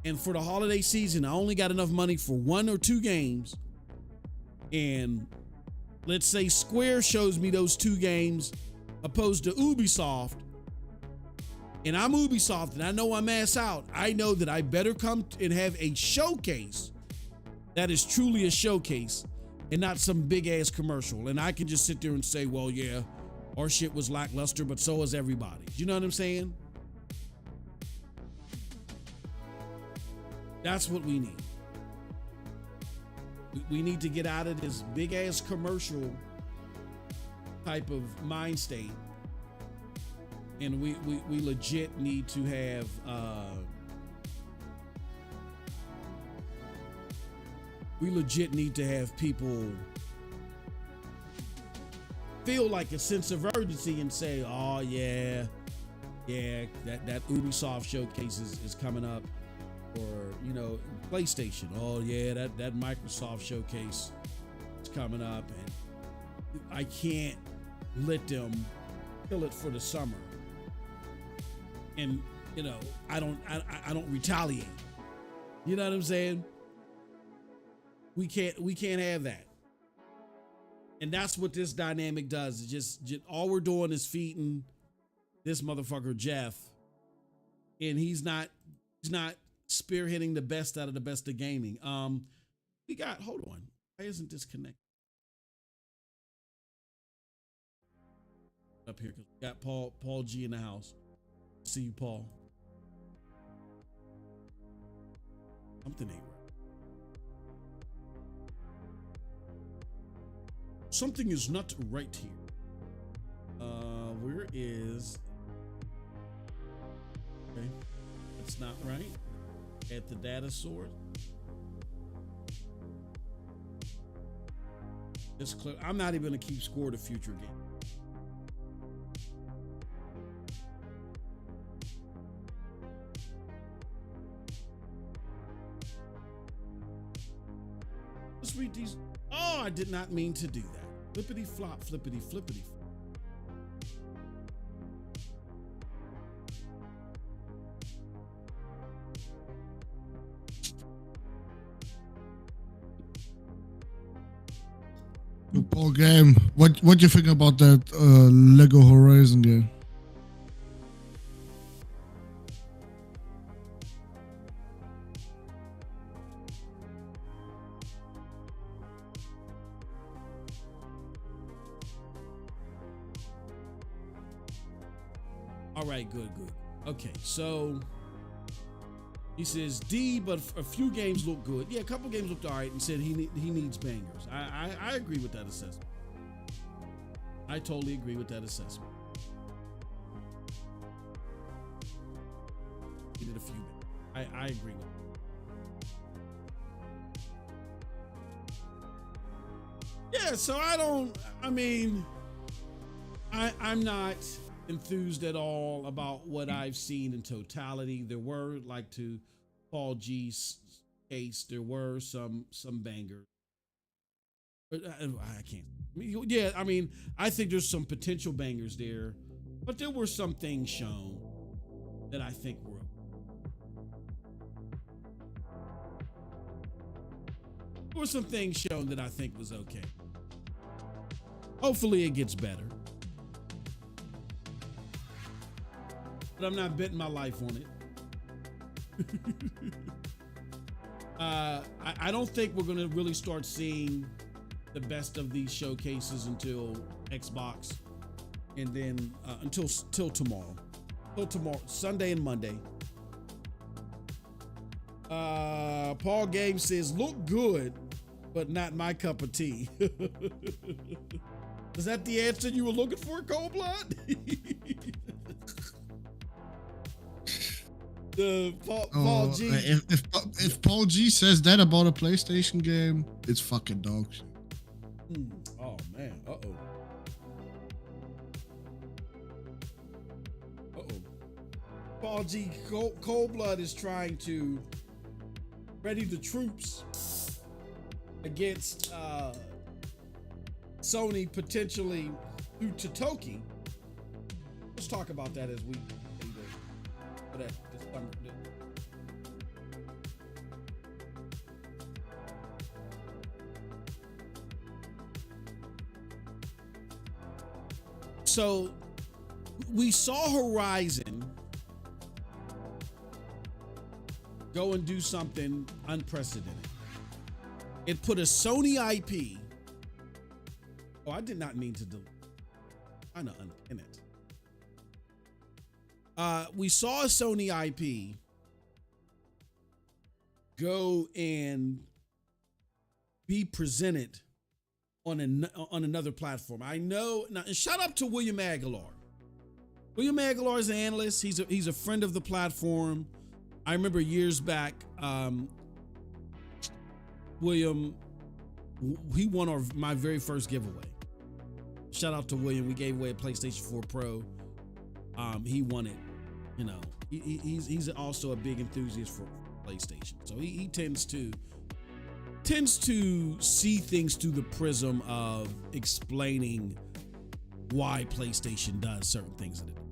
and for the holiday season I only got enough money for 1 or 2 games, and let's say Square shows me those 2 games opposed to Ubisoft, and I'm Ubisoft and I know I'm ass out, I know that I better come and have a showcase that is truly a showcase and not some big ass commercial. And I can just sit there and say, well, yeah, our shit was lackluster, but so was everybody's. You know what I'm saying? That's what we need. We need to get out of this big ass commercial type of mind state. And we legit need to have people feel like a sense of urgency and say, oh yeah, that Ubisoft showcase is coming up, or PlayStation, oh yeah, that Microsoft showcase is coming up, and I can't let them kill it for the summer. And I don't retaliate. You know what I'm saying? We can't have that. And that's what this dynamic does. It's just all we're doing is feeding this motherfucker Jeff, and he's not spearheading the best out of the best of gaming. We got, hold on, why isn't this connected up here? Because we got Paul G in the house. See you, Paul. Something ain't right. Something is not right here. Where is? Okay, that's not right. At the data source. This clip. I'm not even gonna keep score to future game. Let's read these. Oh, I did not mean to do that. Flippity flop, flippity flippity. Paul game. What do you think about that Lego Horizon game? All right, good. Okay, so he says D, but a few games look good. Yeah, a couple games looked all right, and said he needs bangers. I agree with that assessment. I totally agree with that assessment. He did a few. I agree with that. Yeah, so I'm not enthused at all about what I've seen in totality. There were, like to Paul G's case, there were some bangers, but I can't. Yeah, I think there's some potential bangers there, but there were some things shown that I think were. There were some things shown that I think was okay. Hopefully it gets better. But I'm not betting my life on it. I don't think we're going to really start seeing the best of these showcases until Xbox, and then until tomorrow. Till tomorrow, Sunday and Monday. Paul Game says, look good, but not my cup of tea. Is that the answer you were looking for, Cold Blood? Paul G. If Paul G says that about a PlayStation game, it's fucking dog shit. Oh man. Uh-oh. Paul G. Cold Blood is trying to ready the troops against Sony potentially through Totoki. Let's talk about that as we for that this summer. So we saw Horizon go and do something unprecedented. It put a Sony IP. Oh, I did not mean to do. Trying to unpin it. We saw a Sony IP go and be presented on another platform. I know. Now, and shout out to William Aguilar. William Aguilar is an analyst. He's a friend of the platform. I remember years back, William, he won my very first giveaway. Shout out to William. We gave away a PlayStation 4 Pro. He won it. You know, he's also a big enthusiast for PlayStation. So he tends to see things through the prism of explaining why PlayStation does certain things that it does.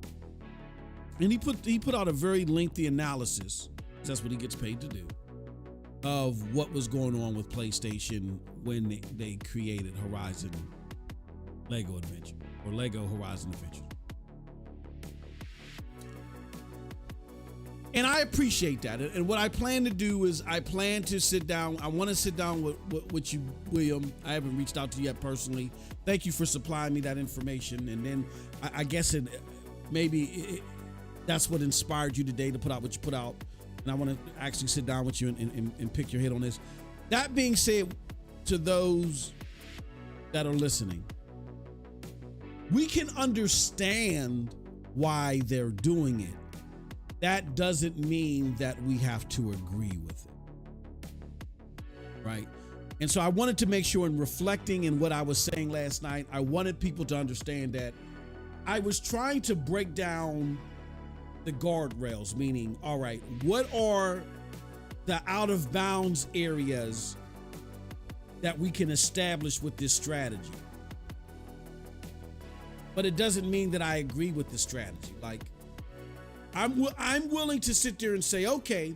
And he put out a very lengthy analysis, because that's what he gets paid to do, of what was going on with PlayStation when they created Horizon Lego Adventure, or Lego Horizon Adventure. And I appreciate that. And what I plan to do is I plan to sit down. I want to sit down with you, William. I haven't reached out to you yet personally. Thank you for supplying me that information. And then I guess that's what inspired you today to put out what you put out. And I want to actually sit down with you and pick your head on this. That being said, to those that are listening, we can understand why they're doing it. That doesn't mean that we have to agree with it, right? And so I wanted to make sure, in reflecting in what I was saying last night, I wanted people to understand that I was trying to break down the guardrails, meaning, all right, what are the out of bounds areas that we can establish with this strategy? But it doesn't mean that I agree with the strategy. Like, I'm willing to sit there and say, okay,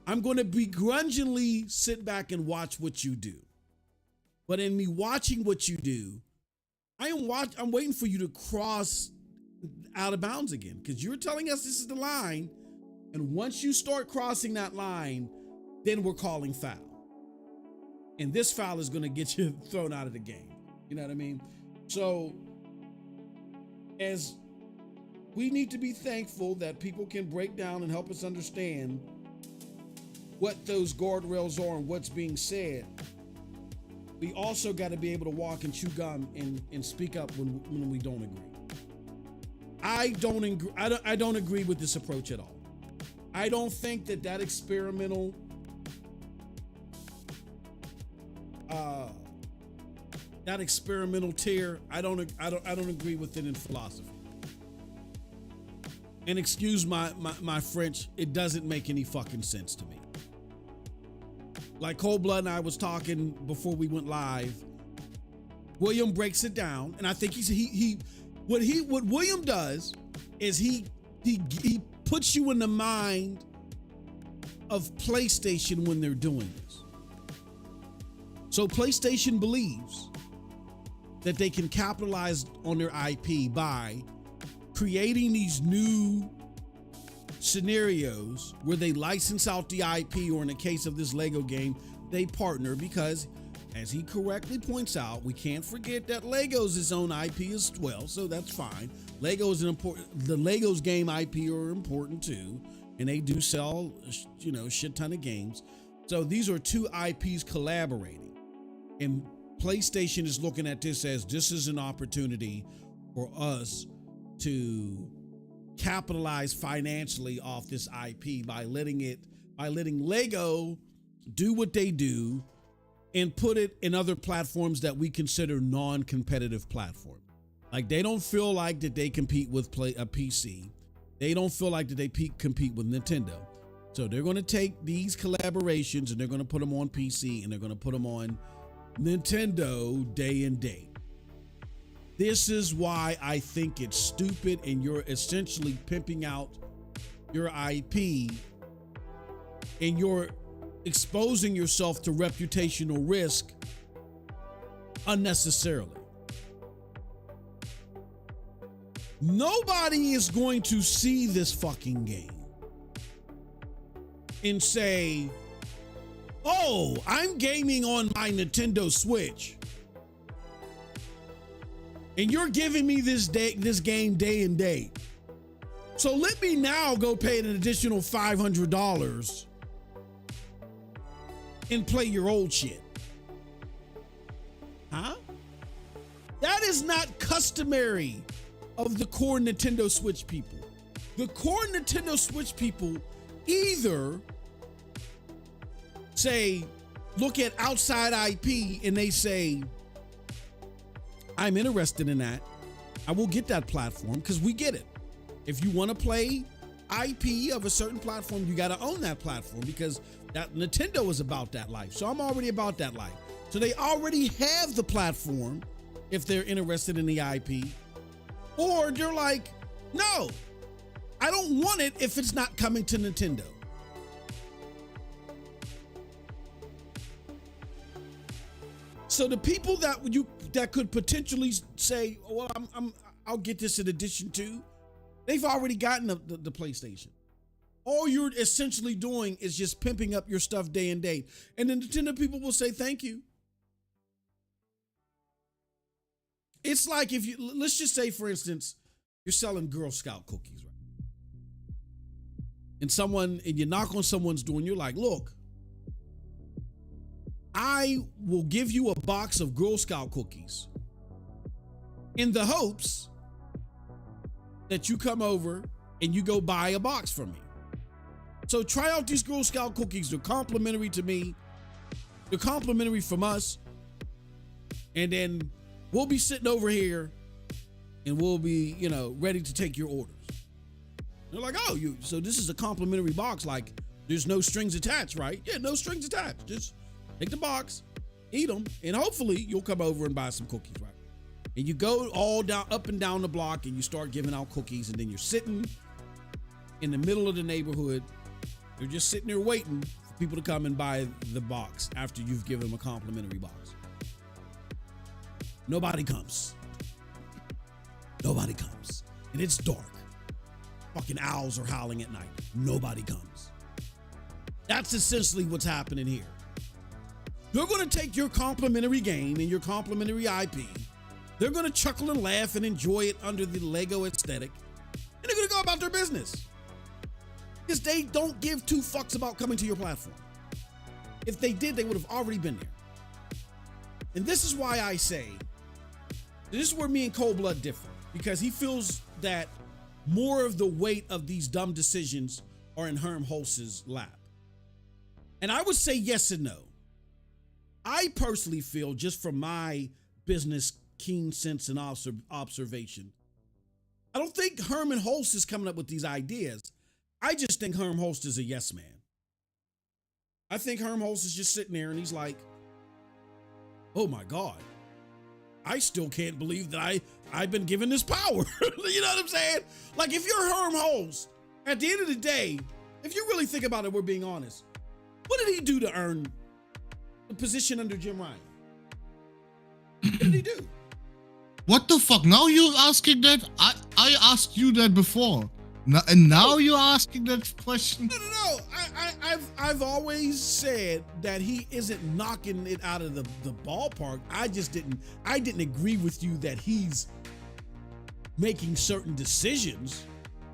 I'm going to begrudgingly sit back and watch what you do. But in me watching what you do, I'm waiting for you to cross out of bounds again, because you're telling us this is the line. And once you start crossing that line, then we're calling foul. And this foul is going to get you thrown out of the game. You know what I mean? So as we need to be thankful that people can break down and help us understand what those guardrails are and what's being said, we also got to be able to walk and chew gum and speak up when we don't agree. I don't agree with this approach at all. I don't think that experimental tier, I don't agree with it in philosophy. And excuse my French, it doesn't make any fucking sense to me. Like Cold Blood and I was talking before we went live, William breaks it down, and I think what William does is he puts you in the mind of PlayStation when they're doing this. So PlayStation believes that they can capitalize on their IP by creating these new scenarios where they license out the IP, or in the case of this Lego game, they partner, because as he correctly points out, we can't forget that Lego's its own IP as well, so that's fine. The Lego's game IP are important too, and they do sell, shit ton of games. So these are two IPs collaborating, and PlayStation is looking at this as this is an opportunity for us to capitalize financially off this IP by letting Lego do what they do and put it in other platforms that we consider non-competitive platforms. Like, they don't feel like that they compete with a PC. They don't feel like that they compete with Nintendo. So they're going to take these collaborations and they're going to put them on PC and they're going to put them on Nintendo day and date. This is why I think it's stupid, and you're essentially pimping out your IP and you're exposing yourself to reputational risk unnecessarily. Nobody is going to see this fucking game and say, oh, I'm gaming on my Nintendo Switch, and you're giving me this game day and date. So let me now go pay an additional $500 and play your old shit. Huh? That is not customary of the core Nintendo Switch people. The core Nintendo Switch people either say, look at outside IP and they say, I'm interested in that. I will get that platform because we get it. If you want to play IP of a certain platform, you got to own that platform because that Nintendo is about that life. So I'm already about that life. So they already have the platform if they're interested in the IP. Or they're like, no, I don't want it if it's not coming to Nintendo. So the people that could potentially say, well, I'll get this in addition to, they've already gotten the PlayStation. All you're essentially doing is just pimping up your stuff day and date. And the Nintendo people will say, thank you. It's like if let's just say, for instance, you're selling Girl Scout cookies, right? And you knock on someone's door and you're like, look, I will give you a box of Girl Scout cookies in the hopes that you come over and you go buy a box from me. So try out these Girl Scout cookies. They're complimentary to me. They're complimentary from us. And then we'll be sitting over here and we'll be, ready to take your orders. They're like, oh, so this is a complimentary box. Like, there's no strings attached, right? Yeah, no strings attached. Just take the box, eat them, and hopefully you'll come over and buy some cookies, right? And you go all down, up and down the block, and you start giving out cookies, and then you're sitting in the middle of the neighborhood. You're just sitting there waiting for people to come and buy the box after you've given them a complimentary box. Nobody comes. Nobody comes. And it's dark. Fucking owls are howling at night. Nobody comes. That's essentially what's happening here. They're going to take your complimentary game and your complimentary IP. They're going to chuckle and laugh and enjoy it under the Lego aesthetic. And they're going to go about their business. Because they don't give two fucks about coming to your platform. If they did, they would have already been there. And this is why I say, this is where me and Cold Blood differ. Because he feels that more of the weight of these dumb decisions are in Herm Hulse's lap. And I would say yes and no. I personally feel, just from my business keen sense and observation, I don't think Herman Hulse is coming up with these ideas. I just think Herm Hulse is a yes man. I think Herm Hulse is just sitting there and he's like, oh my God, I still can't believe that I've been given this power. You know what I'm saying? Like, if you're Herm Hulse, at the end of the day, if you really think about it, we're being honest, what did he do to earn the position under Jim Ryan? What did he do? What the fuck? Now you're asking that? I asked you that before. Now you're asking that question? No. I've always said that he isn't knocking it out of the ballpark. I didn't agree with you that he's making certain decisions.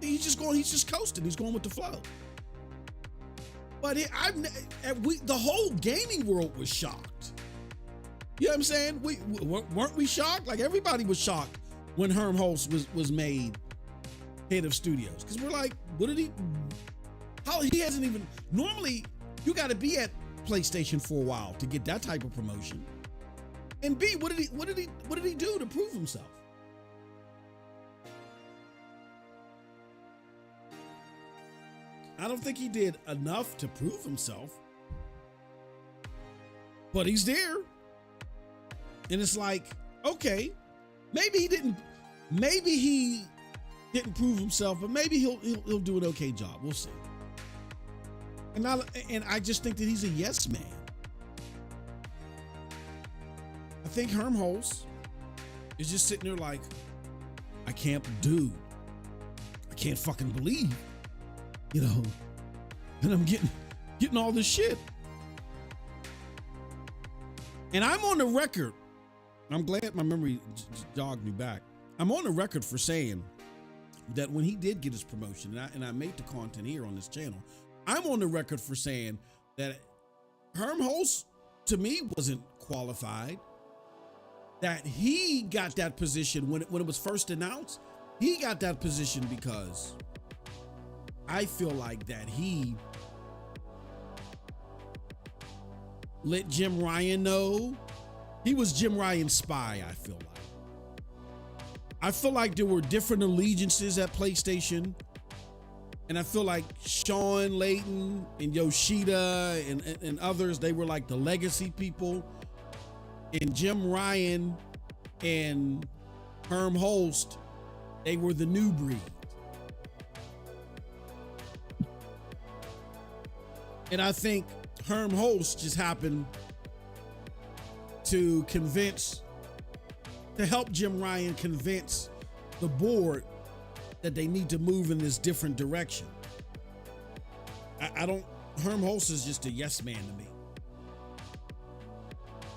He's just coasting. He's going with the flow. But the whole gaming world was shocked. You know what I'm saying? Weren't we shocked? Like, everybody was shocked when Herm Hulse was made head of studios. Because we're like, he hasn't even, normally you got to be at PlayStation for a while to get that type of promotion. And B, what did he do to prove himself? I don't think he did enough to prove himself, but he's there. And it's like, okay, maybe he didn't prove himself, but maybe he'll do an okay job. We'll see. And I just think that he's a yes man. I think Helmholtz is just sitting there like, I can't fucking believe, and I'm getting all this shit. And I'm on the record. I'm glad my memory jogged me back. I'm on the record for saying that when he did get his promotion, and I made the content here on this channel, I'm on the record for saying that Helmholtz, to me, wasn't qualified. That he got that position when it was first announced. He got that position because I feel like that he let Jim Ryan know. He was Jim Ryan's spy, I feel like. I feel like there were different allegiances at PlayStation. And I feel like Sean Layton and Yoshida and others, they were like the legacy people. And Jim Ryan and Herm Holst, they were the new breed. And I think Herm Holst just happened to help Jim Ryan convince the board that they need to move in this different direction. Herm Holst is just a yes man to me.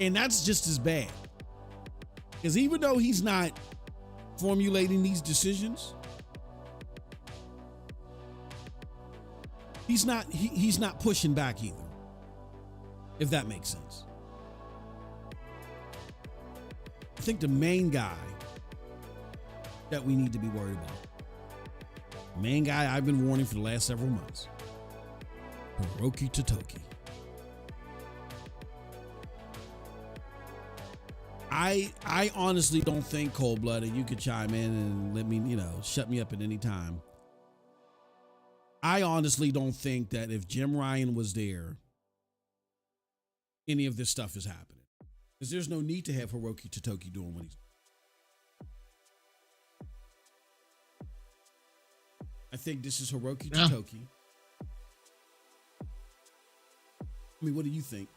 And that's just as bad. Because even though he's not formulating these decisions, he's not pushing back either. If that makes sense. I think the main guy that we need to be worried about, the main guy I've been warning for the last several months, Hiroki Totoki. I honestly don't think, Cold-Blooded, you could chime in and let me, shut me up at any time. I honestly don't think that if Jim Ryan was there, any of this stuff is happening. Because there's no need to have Hiroki Totoki doing what he's doing. I think this is Hiroki Totoki. I mean, what do you think?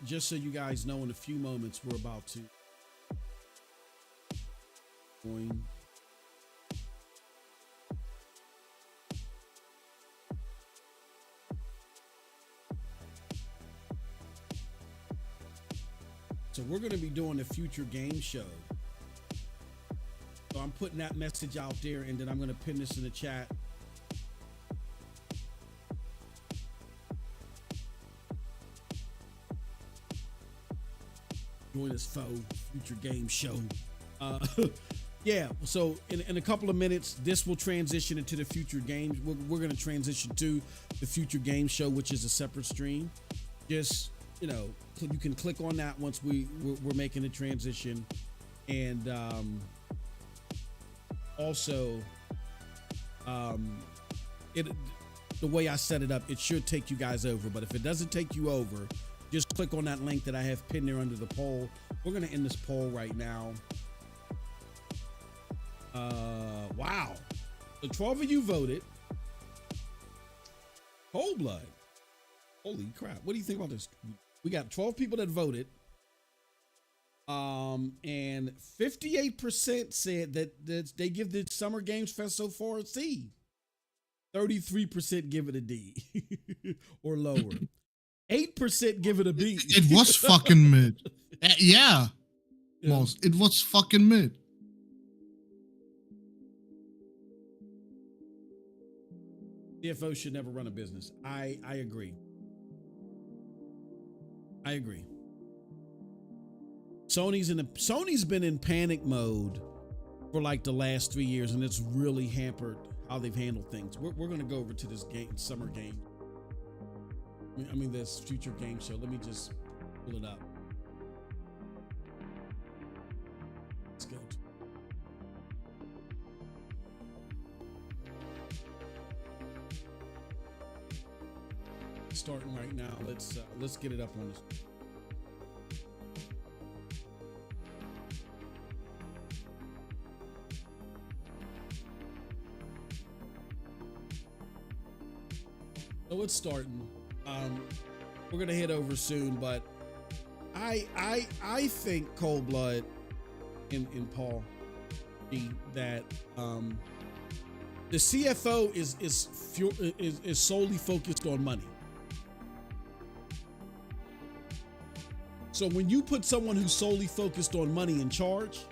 Just so you guys know, in a few moments, we're about to join. So we're going to be doing a future game show. So I'm putting that message out there, and then I'm going to pin this in the chat. Join this future game show. Yeah, so in a couple of minutes, this will transition into the future games. We're going to transition to the future game show, which is a separate stream. Just, you can click on that once we're making the transition. And also, the way I set it up, it should take you guys over. But if it doesn't take you over, just click on that link that I have pinned there under the poll. We're going to end this poll right now. Wow. So 12 of you voted. Cold blood. Holy crap. What do you think about this? We got 12 people that voted. And 58% said that they give the Summer Games Fest so far a C. 33% give it a D or lower. 8% give it a B. It was fucking mid. Yeah. Most. It was fucking mid. CFO should never run a business. I agree. I agree. Sony's been in panic mode for like the last 3 years, and it's really hampered how they've handled things. We're going to go over to this game, Summer Game. I mean, this future game show. Let me just pull it up. Let's go. Starting right now. Let's get it up on this. So it's starting. We're gonna head over soon, but I think Cold Blood in Paul G, that the CFO is solely focused on money. So when you put someone who's solely focused on money in charge,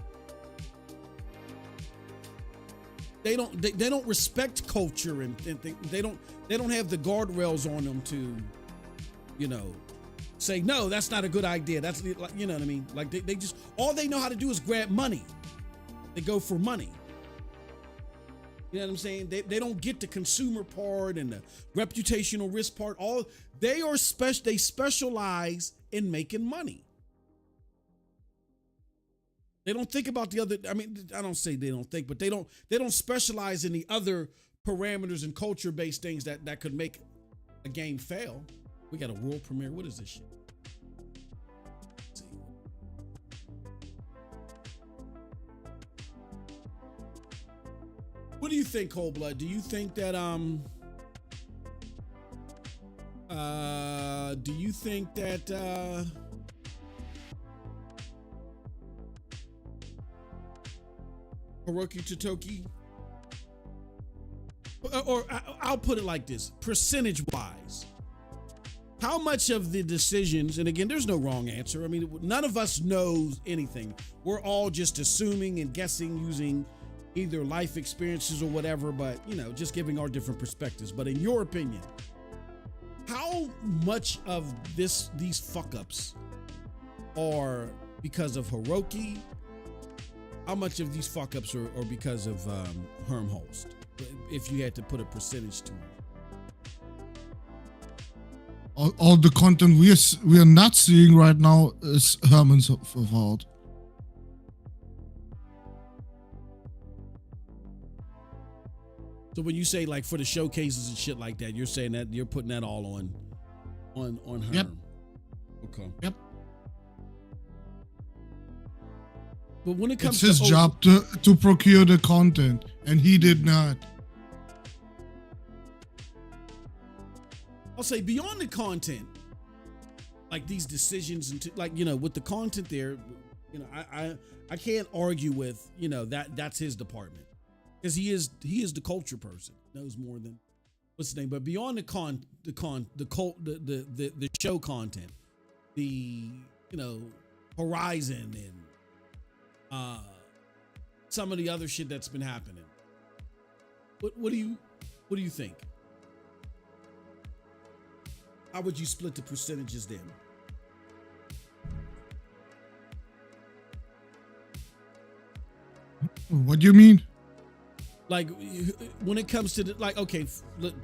they don't respect culture and they don't have the guardrails on them to, say, no, that's not a good idea. That's, you know what I mean? Like they just, all they know how to do is grab money. They go for money. You know what I'm saying? They don't get the consumer part and the reputational risk part. They specialize in making money. They don't think about the other. I mean, I don't say they don't think, but they don't specialize in the other parameters and culture-based things that could make a game fail. We got a world premiere. What is this shit? Let's see. What do you think, Cold Blood? Do you think that Hiroki Totoki, or I'll put it like this, percentage-wise, how much of the decisions, and again, there's no wrong answer. I mean, none of us knows anything. We're all just assuming and guessing using either life experiences or whatever, but, just giving our different perspectives. But in your opinion, how much of these fuck-ups are because of Hiroki? How much of these fuck-ups are because of Herm Holst, if you had to put a percentage to it? All the content we are not seeing right now is Herman's fault. So when you say like for the showcases and shit like that, you're saying that you're putting that all on Herm. Yep. Okay. Yep. But when it comes it's his job to procure the content, and he did not. I'll say beyond the content, like these decisions and with the content there, I can't argue with that's his department, because he is the culture person, knows more than what's the name. But beyond the show content, the Horizon and some of the other shit that's been happening. What do you think? How would you split the percentages then? What do you mean? Like when it comes to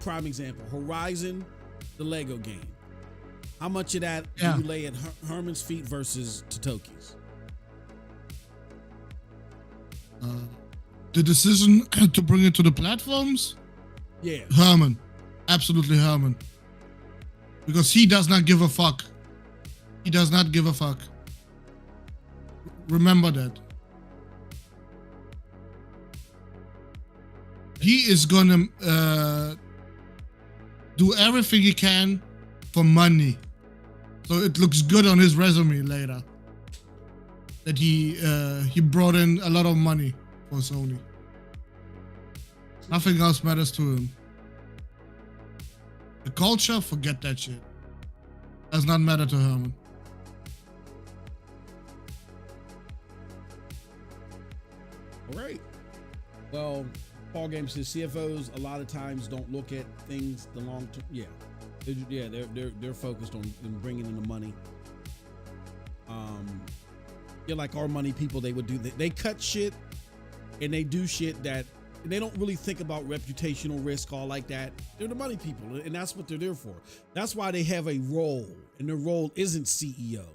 prime example, Horizon, the Lego game. How much of that do you lay at Herman's feet versus Totoki's? The decision to bring it to the platforms? Yeah. Herman. Absolutely Herman. Because he does not give a fuck. He does not give a fuck. Remember that. He is gonna do everything he can for money. So it looks good on his resume later. That he brought in a lot of money for Sony. Nothing else matters to him. The culture, forget that shit. Does not matter to Herman. All right. Well, Paul Games says CFOs a lot of times don't look at things the long term. Yeah, they're focused on bringing in the money. Like our money people, they would do that. They cut shit and they do shit that they don't really think about reputational risk, all like that. They're the money people, and that's what they're there for. That's why they have a role, and their role isn't CEO.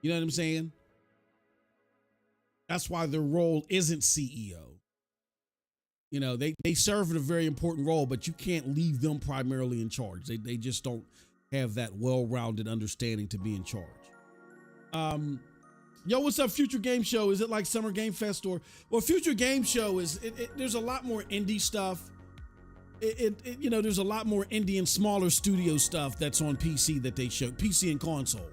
You know what I'm saying? That's why their role isn't CEO. You know, they serve a very important role, but you can't leave them primarily in charge. They just don't have that well-rounded understanding to be in charge. Yo, what's up, Future Game Show? Is it like Summergamefest or? Well, Future Game Show is. There's a lot more indie stuff. You know, there's a lot more indie and smaller studio stuff that's on PC that they show, PC and console.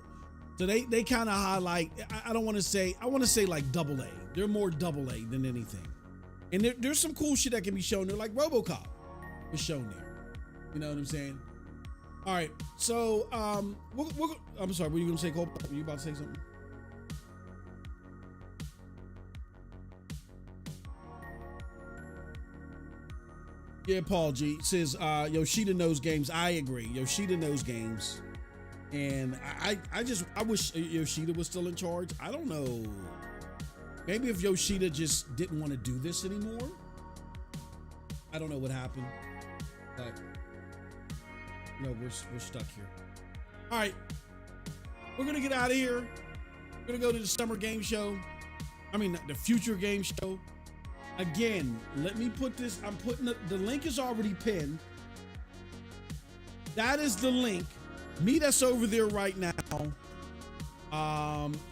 So they kind of highlight. I don't want to say. I want to say like AA. They're more AA than anything. And there's some cool shit that can be shown there, like RoboCop was shown there. You know what I'm saying? All right. So I'm sorry. What were you gonna say, Cole? Were you about to say something? Yeah, Paul G says Yoshida knows games. I agree. Yoshida knows games. And I wish Yoshida was still in charge. I don't know. Maybe if Yoshida just didn't want to do this anymore. I don't know what happened. But no, we're stuck here. All right. We're gonna get out of here. We're gonna go to the Summer Game Show. I mean the Future Game Show. Again, let me put this. I'm putting the link is already pinned. That is the link. Meet us over there right now.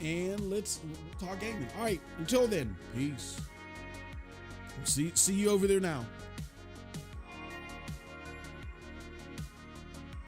And let's talk gaming. All right. Until then, peace. See you over there now.